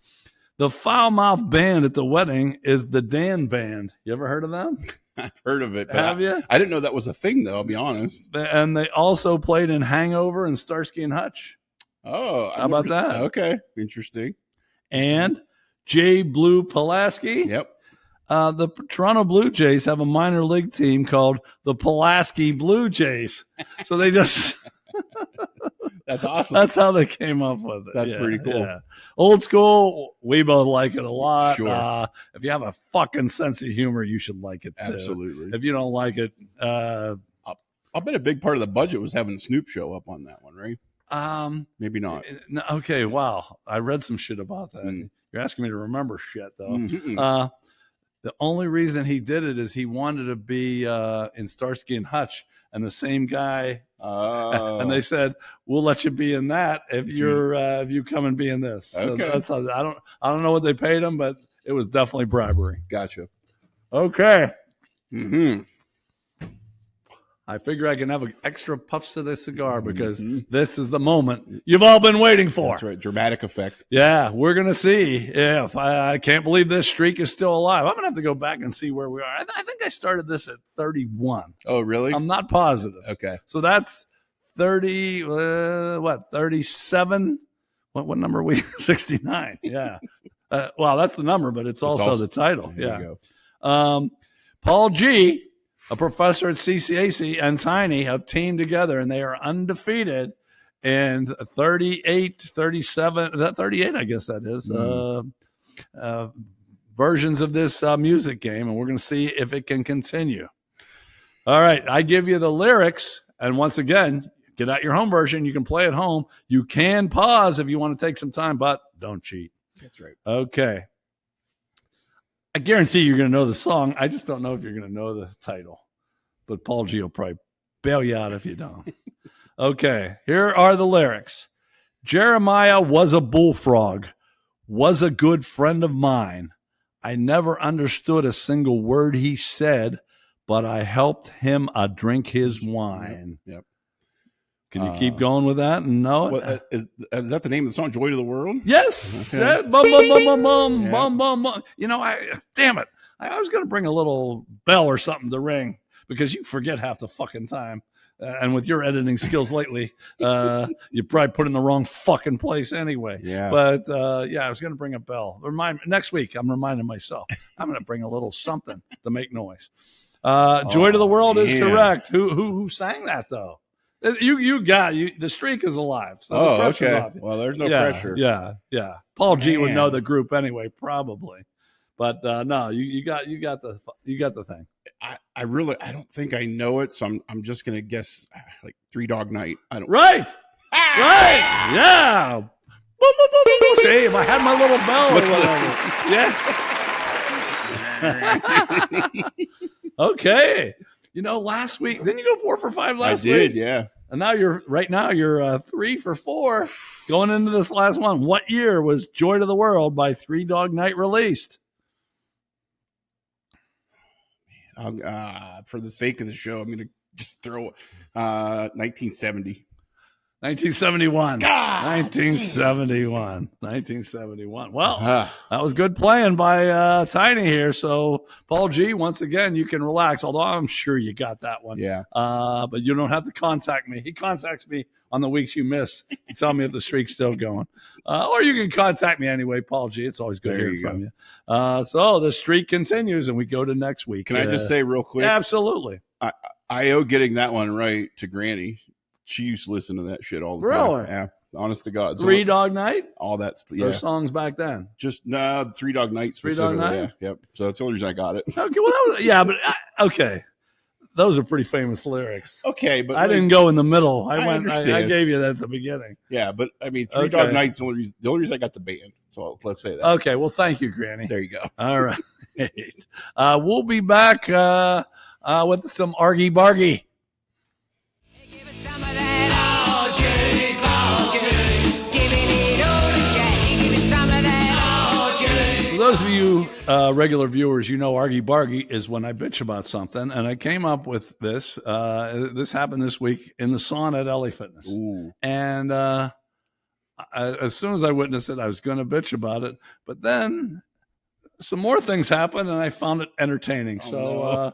The foul-mouthed band at the wedding is the Dan Band. You ever heard of them? I've heard of it. Have you? I didn't know that was a thing, though, I'll be honest. And they also played in Hangover and Starsky and Hutch. Oh. How about that? Okay. Interesting. And J. Blue Pulaski. Yep. The Toronto Blue Jays have a minor league team called the Pulaski Blue Jays. So they just... That's awesome. That's how they came up with it. That's pretty cool. Yeah. Old School, we both like it a lot. Sure. If you have a fucking sense of humor, you should like it too. Absolutely. If you don't like it, I'll bet a big part of the budget was having Snoop show up on that one, right? Maybe not. Okay, wow. I read some shit about that. You're asking me to remember shit, though. Mm-hmm. The only reason he did it is he wanted to be in Starsky and Hutch, and the same guy. And they said, "We'll let you be in that if you come and be in this." So okay. That's how, I don't know what they paid him, but it was definitely bribery. Gotcha. Okay. Mm-hmm. I figure I can have extra puffs to this cigar because this is the moment you've all been waiting for. That's right. Dramatic effect. Yeah, we're going to see if I can't believe this streak is still alive. I'm going to have to go back and see where we are. I think I started this at 31. Oh, really? I'm not positive. Okay. So that's 37. What number are we? 69. Yeah. Well, that's the number, but it's also the title. There Yeah. you go. Paul G., a professor at CCAC, and Tiny have teamed together, and they are undefeated in 38, 37, that 38, I guess that is, versions of this music game, and we're going to see if it can continue. All right, I give you the lyrics, and once again, get out your home version. You can play at home. You can pause if you want to take some time, but don't cheat. That's right. Okay. I guarantee you're going to know the song. I just don't know if you're going to know the title. But Paul G will probably bail you out if you don't. Okay, here are the lyrics. Jeremiah was a bullfrog, was a good friend of mine. I never understood a single word he said, but I helped him drink his wine. Yep. Can you keep going with that and know it? Well, is that the name of the song, Joy to the World? Yes. Okay. Bum, bum, bum, bum, bum, Yeah. bum, bum, bum. You know, damn it. I was going to bring a little bell or something to ring because you forget half the fucking time. And with your editing skills lately, you probably put in the wrong fucking place anyway. Yeah. But, I was going to bring a bell. Next week, I'm reminding myself. I'm going to bring a little something to make noise. Joy to the World is correct. Who sang that, though? The streak is alive. So the pressure's okay. off you. Well, there's no Yeah, pressure. Yeah. Paul G would Man. know the group anyway, probably. But no, you got the thing. I don't think I know it, so I'm just gonna guess like Three Dog Night. I don't. Right. Right. Yeah. Boom, boom, boom, boom, boom. See, if I had my little bell or whatever. Yeah. Okay. You know, last week, didn't you go 4 for 5 last week? I did, yeah. And now you're 3 for 4 going into this last one. What year was Joy to the World by Three Dog Night released? For the sake of the show, I'm going to just throw 1970. 1971. God, 1971. Well, that was good playing by Tiny here. So, Paul G, once again, you can relax, although I'm sure you got that one. Yeah. But you don't have to contact me. He contacts me on the weeks you miss to tell me if the streak's still going. Or you can contact me anyway, Paul G. It's always good hearing from you. So the streak continues, and we go to next week. Can I just say real quick? Absolutely. I owe getting that one right to Granny. She used to listen to that shit all the Really? time. Yeah. Honest to God. Three Dog Night? All that's Those songs back then. Just the Three Dog Night Three Dog specifically. Night? Yeah. Yep. So that's the only reason I got it. Okay, well, that was, but okay. Those are pretty famous lyrics. Okay, but I didn't go in the middle. I understand. gave you that at the beginning. Yeah, but I mean, Three Dog Night's the only reason I got the band. So let's say that. Okay, well, thank you, Granny. There you go. All right. We'll be back with some Argy Bargy. For those of you regular viewers, you know Argy Bargy is when I bitch about something, and I came up with this. This happened this week in the sauna at LA Fitness. Ooh. And as soon as I witnessed it, I was going to bitch about it. But then some more things happened, and I found it entertaining. So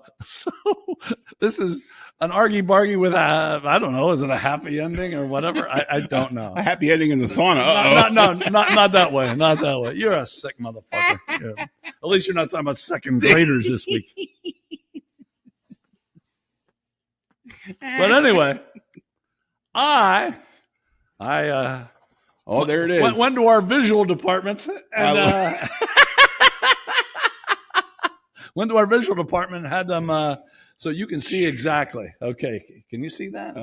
this is an Argy Bargy with I don't know, is it a happy ending or whatever? I don't know. A happy ending in the sauna. Not that way. Not that way. You're a sick motherfucker. Yeah. At least you're not talking about second graders this week. But anyway, I there it is. Went to our visual department and went to our visual department and had them so you can see exactly. Okay, can you see that?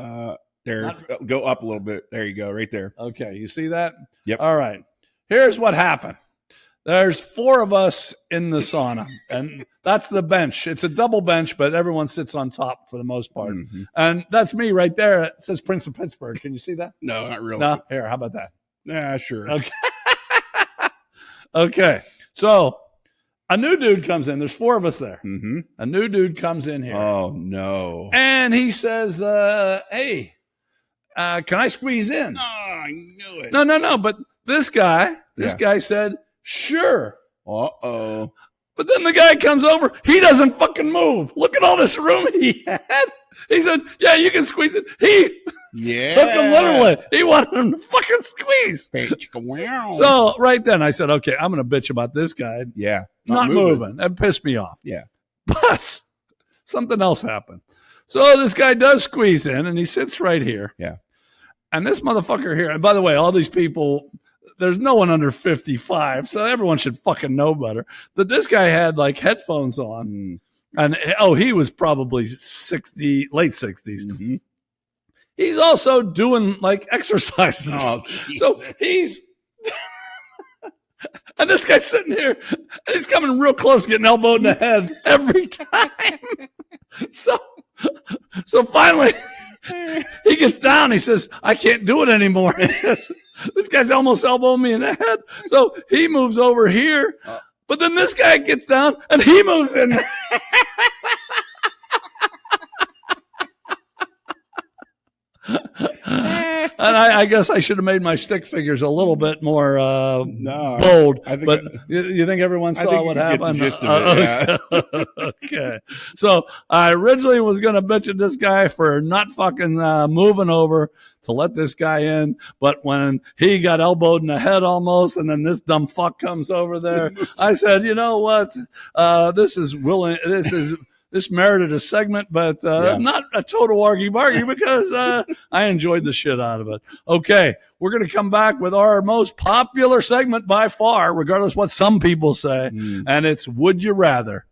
Go up a little bit. There you go, right there. Okay, you see that? Yep. All right. Here's what happened. There's 4 of us in the sauna, and that's the bench. It's a double bench, but everyone sits on top for the most part. Mm-hmm. And that's me right there. It says Prince of Pittsburgh. Can you see that? No, not really. No? Here, how about that? Yeah, sure. Okay. Okay. So a new dude comes in. There's 4 of us there. Mm-hmm. A new dude comes in here. Oh, no. And he says, hey, can I squeeze in? Oh, I knew it. No. But this guy said, sure. Uh-oh. But then the guy comes over. He doesn't fucking move. Look at all this room he had. He said, yeah, you can squeeze it. Yeah. Took him literally. He wanted him to fucking squeeze. Wow. So right then I said, okay, I'm going to bitch about this guy. Yeah. Not moving. That pissed me off. Yeah. But something else happened. So this guy does squeeze in, and he sits right here. Yeah. And this motherfucker here, and by the way, all these people, there's no one under 55, so everyone should fucking know better. But this guy had like headphones on, and he was probably 60, late 60s. Mm-hmm. He's also doing like exercises. Oh, so he's, and this guy's sitting here, and he's coming real close, getting elbowed in the head every time. So finally, he gets down. He says, I can't do it anymore. This guy's almost elbowing me in the head. So he moves over here. But then this guy gets down, and he moves in there. And I guess I should have made my stick figures a little bit more bold. But you think everyone saw what happened? Get the gist of it, yeah. Okay. So I originally was going to bitch at this guy for not fucking moving over to let this guy in. But when he got elbowed in the head almost, and then this dumb fuck comes over there, I said, you know what? This merited a segment, but not a total Argy Bargy because I enjoyed the shit out of it. Okay, we're going to come back with our most popular segment by far, regardless what some people say, and it's Would You Rather.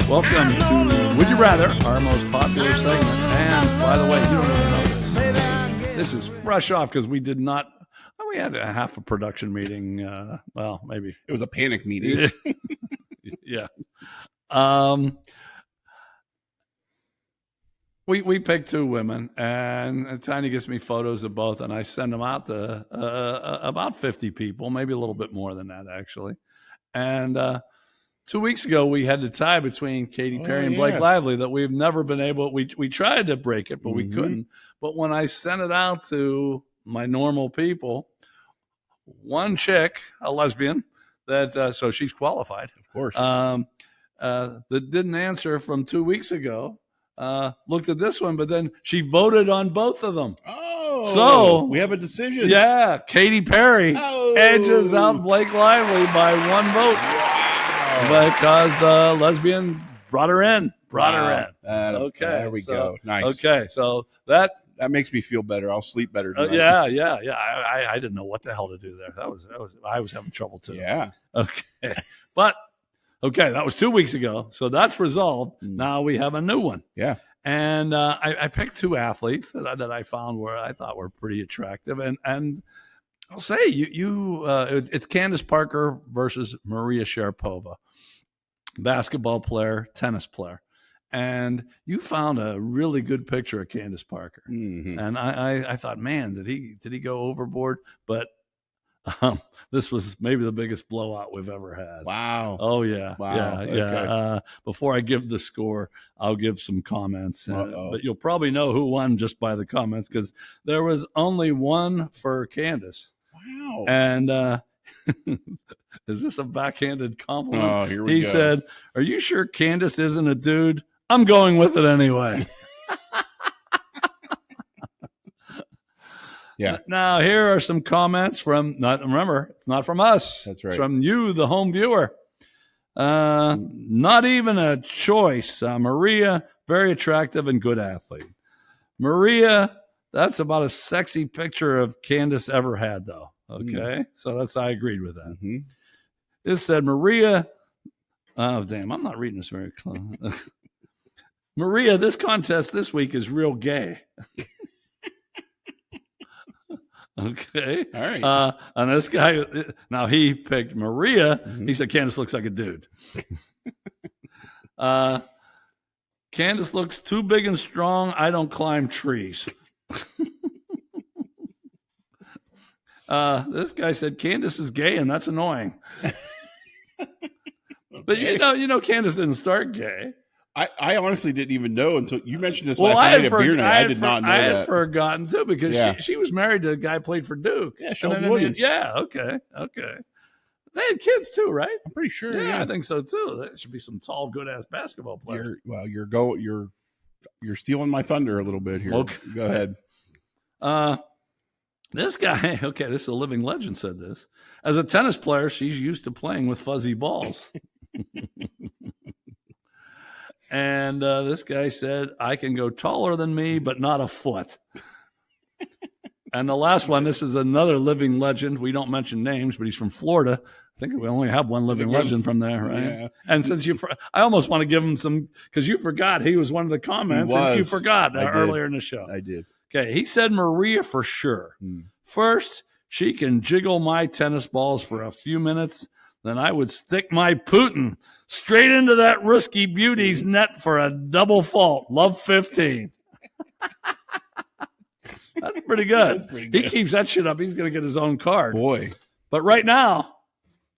Welcome to Would You Rather, our most popular segment. And by the way, you don't even know this. This is fresh off because we did not. We had a half a production meeting. Well, maybe it was a panic meeting. Yeah. We picked two women, and Tiny gets me photos of both, and I send them out to about 50 people, maybe a little bit more than that, actually. And 2 weeks ago, we had the tie between Katy Perry and Blake Lively that we've never been able. We tried to break it, but we couldn't. But when I sent it out to my normal people, one chick, a lesbian, that so she's qualified, of course, that didn't answer from 2 weeks ago. Looked at this one, but then she voted on both of them. Oh, so we have a decision. Yeah, Katy Perry edges out Blake Lively by one vote because the lesbian brought her in. Okay, there we go. Nice. Okay, so that makes me feel better. I'll sleep better tonight. Yeah. I didn't know what the hell to do there. I was having trouble too. Yeah. Okay. But that was 2 weeks ago. So that's resolved. Now we have a new one. Yeah. And I picked two athletes that I found I thought were pretty attractive. And I'll say it's Candace Parker versus Maria Sharapova, basketball player, tennis player. And you found a really good picture of Candace Parker. Mm-hmm. And I thought, man, did he go overboard? But this was maybe the biggest blowout we've ever had. Wow. Oh, yeah. Wow. Yeah. Okay. Before I give the score, I'll give some comments. But you'll probably know who won just by the comments because there was only one for Candace. Wow. And is this a backhanded compliment? Oh, here we go. He said, are you sure Candace isn't a dude? I'm going with it anyway. Yeah. Now, here are some comments remember, it's not from us. That's right. It's from you, the home viewer. Not even a choice. Maria, very attractive and good athlete. Maria, that's about a sexy picture of Candace ever had, though. Okay. So I agreed with that. Mm-hmm. This said, Maria, oh, damn, I'm not reading this very close. Maria, this contest this week is real gay. Okay. All right. And this guy, now he picked Maria. Mm-hmm. He said, Candace looks like a dude. Candace looks too big and strong. I don't climb trees. This guy said, Candace is gay, and that's annoying. But you know, Candace didn't start gay. I honestly didn't even know until you mentioned this last night at beer night. I did not know that. I had forgotten too because she was married to a guy who played for Duke. Yeah, Sheldon Williams. Yeah, okay. They had kids too, right? I'm pretty sure. Yeah, I think so too. There should be some tall, good ass basketball players. You're stealing my thunder a little bit here. Okay. Go ahead. This guy, okay, this is a living legend, said this. As a tennis player, she's used to playing with fuzzy balls. And this guy said, I can go taller than me, but not a foot. And the last one, this is another living legend. We don't mention names, but he's from Florida. I think we only have one living legend from there, right? Yeah. And since I almost want to give him some, because you forgot he was one of the comments, and you forgot earlier in the show. I did. Okay, he said Maria for sure. First, she can jiggle my tennis balls for a few minutes, then I would stick my Putin straight into that risky beauty's net for a double fault. Love 15. That's pretty good. He keeps that shit up, he's going to get his own card. Boy. But right now,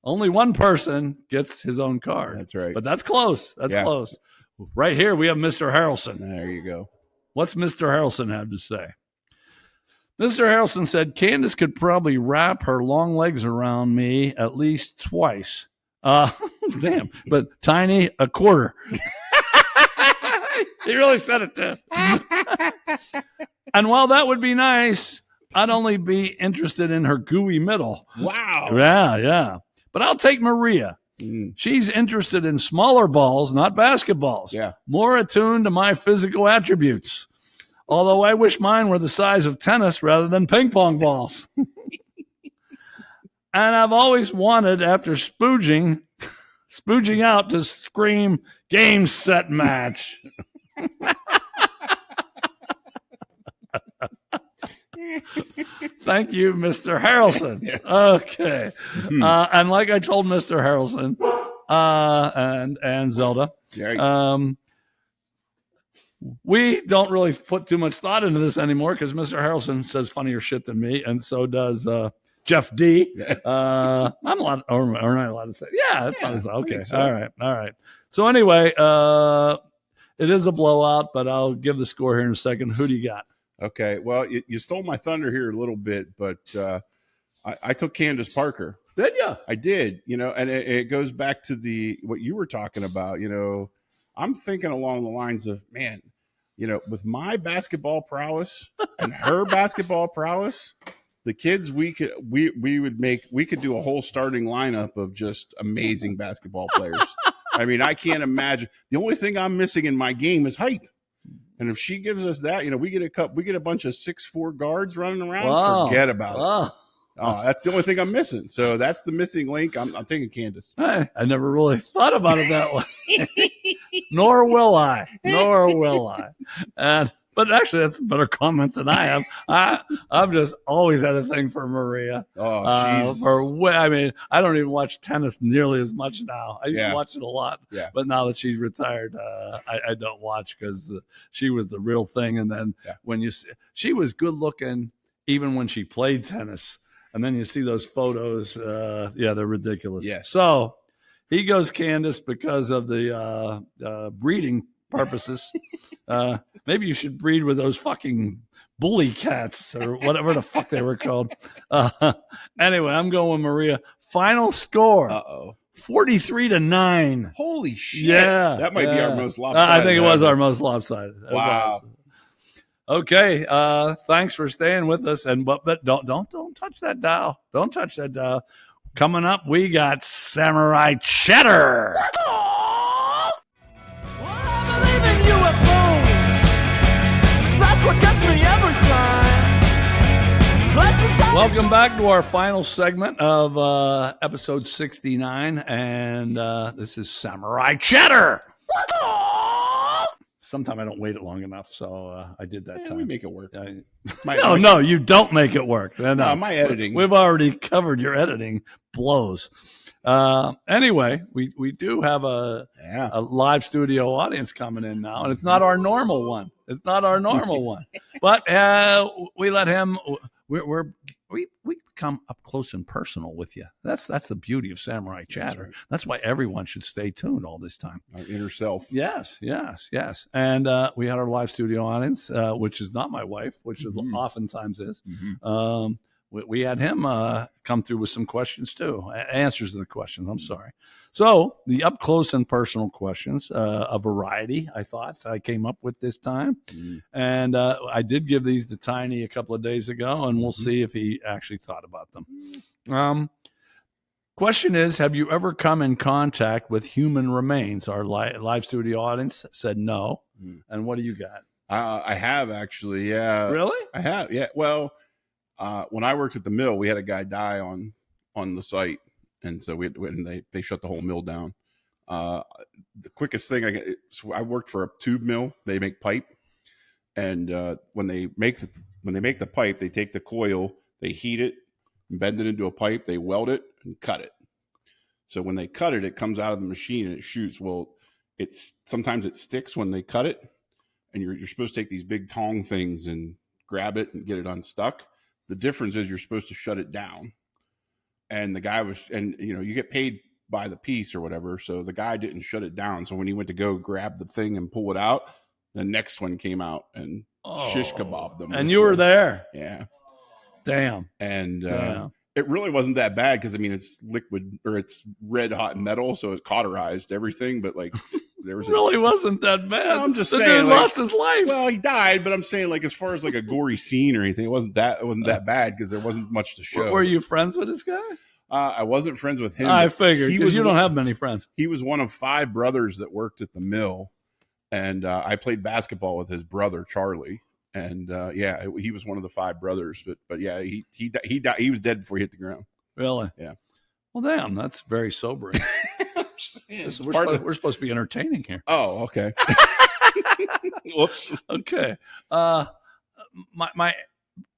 only one person gets his own card. That's right. But that's close. That's close. Right here, we have Mr. Harrelson. There you go. What's Mr. Harrelson have to say? Mr. Harrelson said, Candace could probably wrap her long legs around me at least twice. Damn. But Tiny, a quarter. He really said it too. And while that would be nice, I'd only be interested in her gooey middle. Wow. Yeah. But I'll take Maria. She's interested in smaller balls, not basketballs. Yeah. More attuned to my physical attributes. Although I wish mine were the size of tennis rather than ping pong balls. And I've always wanted, after spooging out, to scream, game, set, match. Thank you, Mr. Harrelson. Yes. Okay. And like I told Mr. Harrelson and Zelda, we don't really put too much thought into this anymore because Mr. Harrelson says funnier shit than me, and so does Jeff D. I'm allowed, or not allowed to say. Yeah, that's not as okay. So. All right. So anyway, it is a blowout, but I'll give the score here in a second. Who do you got? Okay, well, you stole my thunder here a little bit, but I took Candace Parker. Did you? I did, and it goes back to what you were talking about. I'm thinking along the lines of, man, with my basketball prowess and her basketball prowess, the kids we could do a whole starting lineup of just amazing basketball players. I mean, I can't imagine. The only thing I'm missing in my game is height. And if she gives us that, we get a bunch of 6'4" guards running around. Wow. Forget about it. Oh, that's the only thing I'm missing. So that's the missing link. I'm taking Candace. I never really thought about it that way. Nor will I. But actually, that's a better comment than I have. I've just always had a thing for Maria. Oh, I don't even watch tennis nearly as much now. I used to watch it a lot, but now that she's retired, I don't watch because she was the real thing. And then when you see, she was good looking even when she played tennis. And then you see those photos. They're ridiculous. Yes. So he goes Candace because of the breeding purposes. Maybe you should breed with those fucking bully cats or whatever the fuck they were called. Anyway, I'm going with Maria. Final score. 43-9. Holy shit. Yeah. That might be our most lopsided. I think it was our most lopsided. Wow. Okay. Thanks for staying with us. But don't touch that dial. Don't touch that dial. Coming up, we got Samurai Cheddar. Welcome back to our final segment of episode 69, and this is Samurai Cheddar. Sometime I don't wait it long enough, so I did that time. We make it work. No, you don't make it work. No, my editing. We've already covered your editing blows. Anyway, we do have a live studio audience coming in now, and it's not our normal one. But we let him. We come up close and personal with you. That's the beauty of Samurai Chatter. Right. That's why everyone should stay tuned all this time. Our inner self. Yes. And we had our live studio audience, which is not my wife, which is oftentimes is. we had him come through with some questions too, answers to the questions. I'm sorry. So the up close and personal questions, a variety, I thought I came up with this time. And I did give these to Tiny a couple of days ago, and we'll see if he actually thought about them. Question is, have you ever come in contact with human remains? Our live studio audience said no. And what do you got? I have actually, yeah. Really? I have, yeah. Well, when I worked at the mill, we had a guy die on the site, and so they shut the whole mill down. The quickest thing I worked for a tube mill. They make pipe, and when they make the pipe, they take the coil, they heat it, bend it into a pipe, they weld it and cut it. So when they cut it, it comes out of the machine and it shoots. Well, sometimes it sticks when they cut it, and you're supposed to take these big tong things and grab it and get it unstuck. The difference is you're supposed to shut it down. And the guy you get paid by the piece or whatever. So the guy didn't shut it down. So when he went to go grab the thing and pull it out, the next one came out and shish kebabbed them. And you were there. Yeah. Damn. And it really wasn't that bad because, it's liquid, or it's red hot metal. So it cauterized everything. But there was really wasn't that bad. No, I'm just the saying, dude lost his life. Well, he died, but I'm saying, as far as a gory scene or anything, it wasn't that bad because there wasn't much to show. Were you friends with this guy? I wasn't friends with him. I figured because you don't have many friends. He was one of 5 brothers that worked at the mill, and I played basketball with his brother Charlie. And he was one of the 5 brothers. But yeah, he died. He was dead before he hit the ground. Really? Yeah. Well, damn, that's very sobering. We're supposed to be entertaining here. Oh, okay. Whoops. Okay. My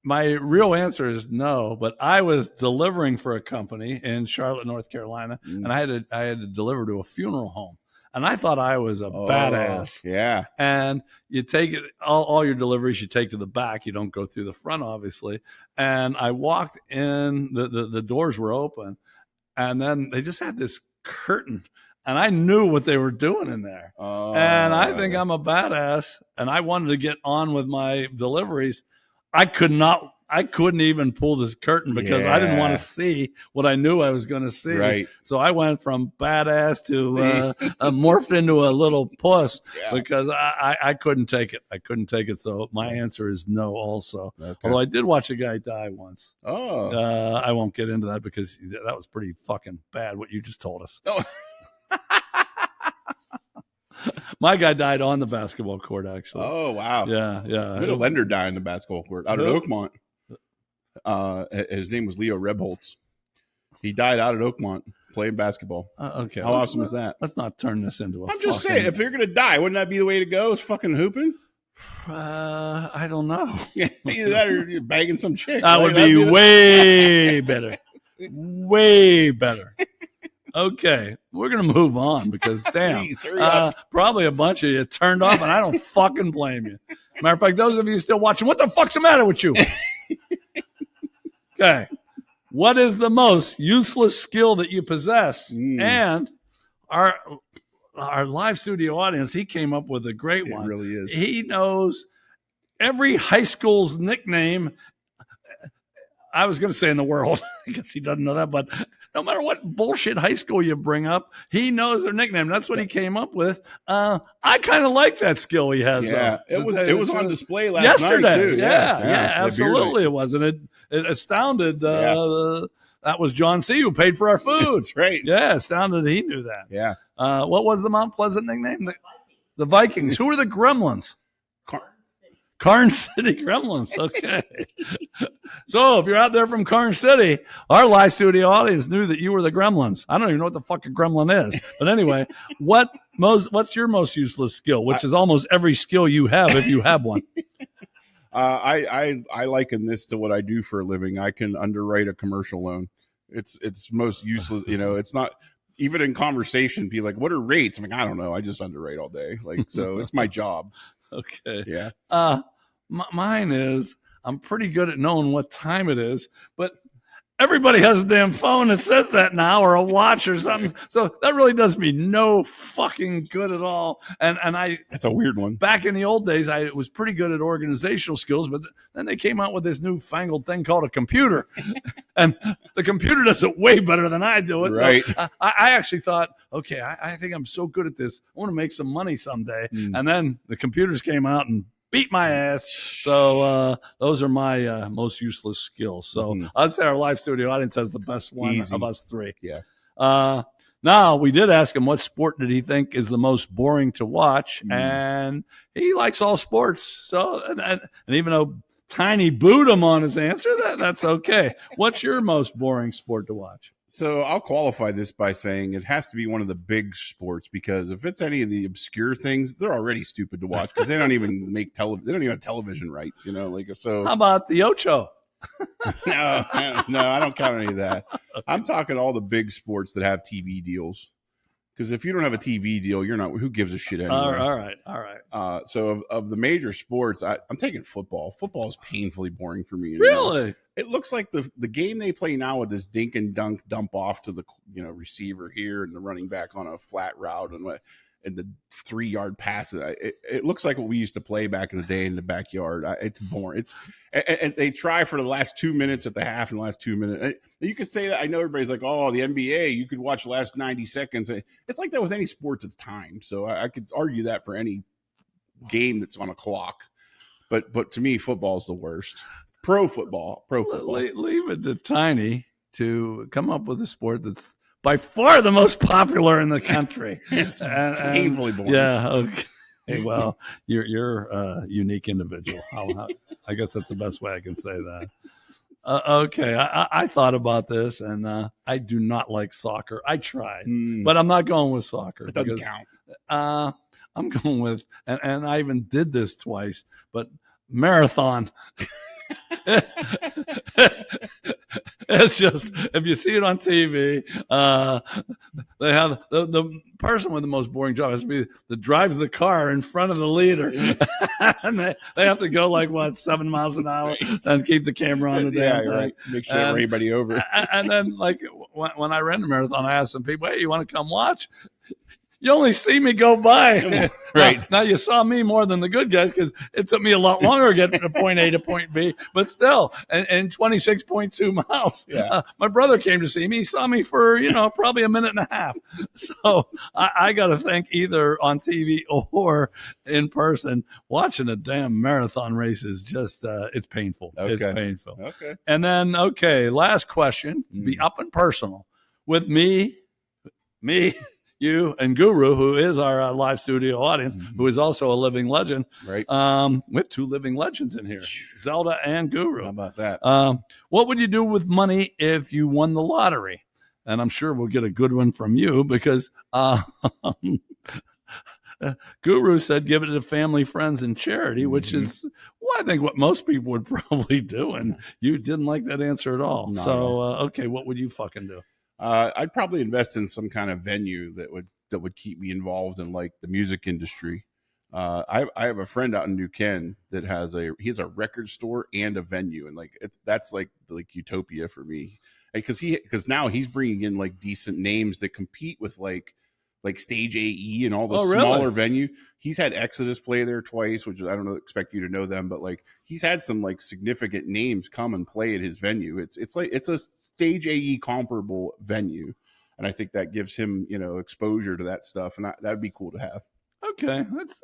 real answer is no, but I was delivering for a company in Charlotte, North Carolina, and I had to deliver to a funeral home. And I thought I was a badass. Yeah. And you take it, all your deliveries you take to the back. You don't go through the front, obviously. And I walked in, the doors were open, and then they just had this curtain. And I knew what they were doing in there. And I think I'm a badass. And I wanted to get on with my deliveries. I couldn't even pull this curtain because I didn't want to see what I knew I was going to see. Right. So I went from badass to morphed into a little puss because I couldn't take it. I couldn't take it. So my answer is no also. Okay. Although I did watch a guy die once. I won't get into that because that was pretty fucking bad what you just told us. Oh. My guy died on the basketball court, actually. Oh, wow. Yeah. We had a lender die on the basketball court out at Oakmont. His name was Leo Rebholz. He died out at Oakmont playing basketball. Okay. How awesome was that? Let's not turn this into a I'm just saying, if you're going to die, wouldn't that be the way to go? Is fucking hooping? I don't know. Either that or you're banging some chick. That would be way better. Way better. Okay, we're going to move on because, damn, probably a bunch of you turned off, and I don't fucking blame you. Matter of fact, those of you still watching, what the fuck's the matter with you? Okay, what is the most useless skill that you possess? And our live studio audience, he came up with a great one. It really is. He knows every high school's nickname. I was going to say in the world. I guess he doesn't know that, but no matter what bullshit high school you bring up, he knows their nickname. That's what he came up with. I kind of like that skill he has. Yeah, though. It was on display yesterday night too. Yeah, absolutely, it was, and it astounded. That was John C. who paid for our food. That's right. Yeah, astounded he knew that. Yeah. What was the Mount Pleasant nickname? The Vikings. Who were the Gremlins? Karn City Gremlins. Okay. So if you're out there from Karn City, our live studio audience knew that you were the Gremlins. I don't even know what the fuck a gremlin is. But anyway, what's your most useless skill, which is almost every skill you have if you have one? I liken this to what I do for a living. I can underwrite a commercial loan. It's most useless. It's not even in conversation. Be like, what are rates? I'm like, I don't know. I just underwrite all day. So it's my job. Okay. Yeah. Mine is I'm pretty good at knowing what time it is, but everybody has a damn phone that says that now, or a watch or something. So that really does me no fucking good at all. And that's a weird one. Back in the old days, I was pretty good at organizational skills, but then they came out with this newfangled thing called a computer. And the computer does it way better than I do it. Right. So I actually thought, okay, I think I'm so good at this. I want to make some money someday. And then the computers came out and beat my ass. So those are my most useless skills. So I'd say our live studio audience has the best one of us three. Yeah. Now, we did ask him what sport did he think is the most boring to watch, and he likes all sports. So, and even though Tiny booed him on his answer, that's okay. What's your most boring sport to watch? So I'll qualify this by saying it has to be one of the big sports, because if it's any of the obscure things, they're already stupid to watch because they don't even make they don't even have television rights, so. How about the Ocho? No, I don't count any of that. I'm talking all the big sports that have TV deals. Because if you don't have a TV deal, you're not. Who gives a shit anyway? All right. So of the major sports, I'm taking football. Football is painfully boring for me. Really? It looks like the game they play now with this dink and dunk dump off to the receiver here and the running back on a flat route and the 3-yard pass. It looks like what we used to play back in the day in the backyard. It's boring. And they try for the last 2 minutes at the half and the last 2 minutes. You could say that. I know everybody's like, oh, the NBA, you could watch the last 90 seconds. It's like that with any sports. It's timed. So I could argue that for any game that's on a clock. But to me, football is the worst. Pro football. Leave it to Tiny to come up with a sport that's by far the most popular in the country. It's painfully boring. Yeah. Okay. Well, you're a unique individual. I guess that's the best way I can say that. Okay. I thought about this, and I do not like soccer. I tried, but I'm not going with soccer. It doesn't count. I'm going with, and I even did this twice, but marathon. It's just, if you see it on TV, they have the person with the most boring job has to be that drives the car in front of the leader. And they have to go 7 miles an hour and keep the camera on the damn thing. Right. Make sure everybody over. And then when I ran the marathon, I asked some people, hey, you want to come watch? You only see me go by. Right. Now you saw me more than the good guys because it took me a lot longer to get from point A to point B. But still, and 26.2 miles. Yeah. My brother came to see me. He saw me for, probably a minute and a half. So I got to think either on TV or in person, watching a damn marathon race is just, it's painful. Okay. It's painful. Okay. And then, last question, be up and personal with me, you and Guru, who is our live studio audience, who is also a living legend. Right. We have 2 living legends in here, Zelda and Guru. How about that? What would you do with money if you won the lottery? And I'm sure we'll get a good one from you because Guru said give it to family, friends, and charity, which is, I think what most people would probably do. And you didn't like that answer at all. No, so, what would you fucking do? I'd probably invest in some kind of venue that would keep me involved in the music industry. I have a friend out in New Ken that has a record store and a venue, and that's utopia for me, because now he's bringing in decent names that compete with like Stage AE and all the smaller venue. He's had Exodus play there twice, which I don't expect you to know them, but he's had some significant names come and play at his venue. It's a Stage AE comparable venue, and I think that gives him exposure to that stuff, and that'd be cool to have. Okay, that's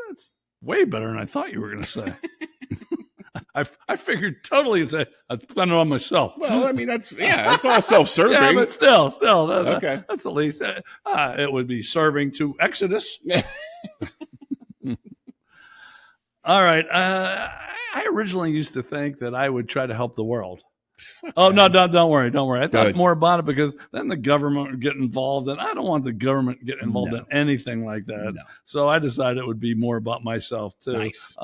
way better than I thought you were going to say. I figured totally it's I'd spend it on myself. Well, I mean it's all self-serving. Yeah, but still, okay. That's at least it would be serving to Exodus. All right. I originally used to think that I would try to help the world. Oh no! Don't worry. I thought more about it because then the government would get involved, and I don't want the government getting involved in anything like that. No. So I decided it would be more about myself too. Nice.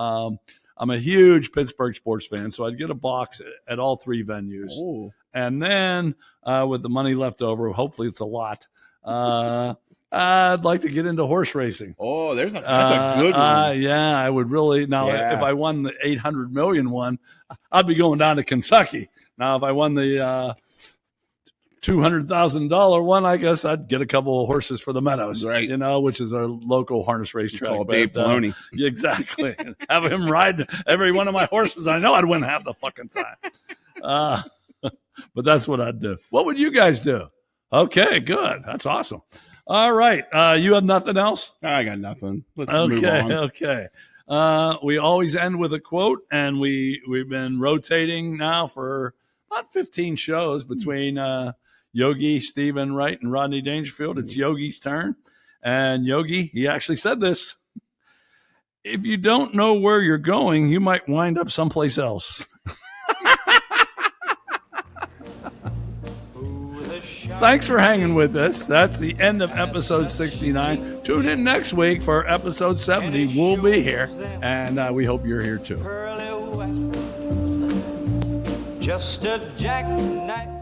I'm a huge Pittsburgh sports fan, so I'd get a box at all 3 venues. Ooh. And then with the money left over, hopefully it's a lot, I'd like to get into horse racing. Oh, that's a good one. Yeah, I would really. Now, if I won the 800 million one, I'd be going down to Kentucky. Now, if I won the $200,000 one, I guess I'd get a couple of horses for the Meadows, Right. Which is our local harness racetrack. Call Dave Maloney. Exactly. Have him ride every one of my horses. I know I'd win half the fucking time. But that's what I'd do. What would you guys do? Okay, good. That's awesome. All right. You have nothing else? I got nothing. Let's move on. Okay. We always end with a quote, and we've been rotating now for about 15 shows between Yogi, Stephen Wright, and Rodney Dangerfield. It's Yogi's turn. And Yogi, he actually said this. If you don't know where you're going, you might wind up someplace else. Thanks for hanging with us. That's the end of episode 69. Tune in next week for episode 70. We'll be here, and we hope you're here too. Just a jackknife.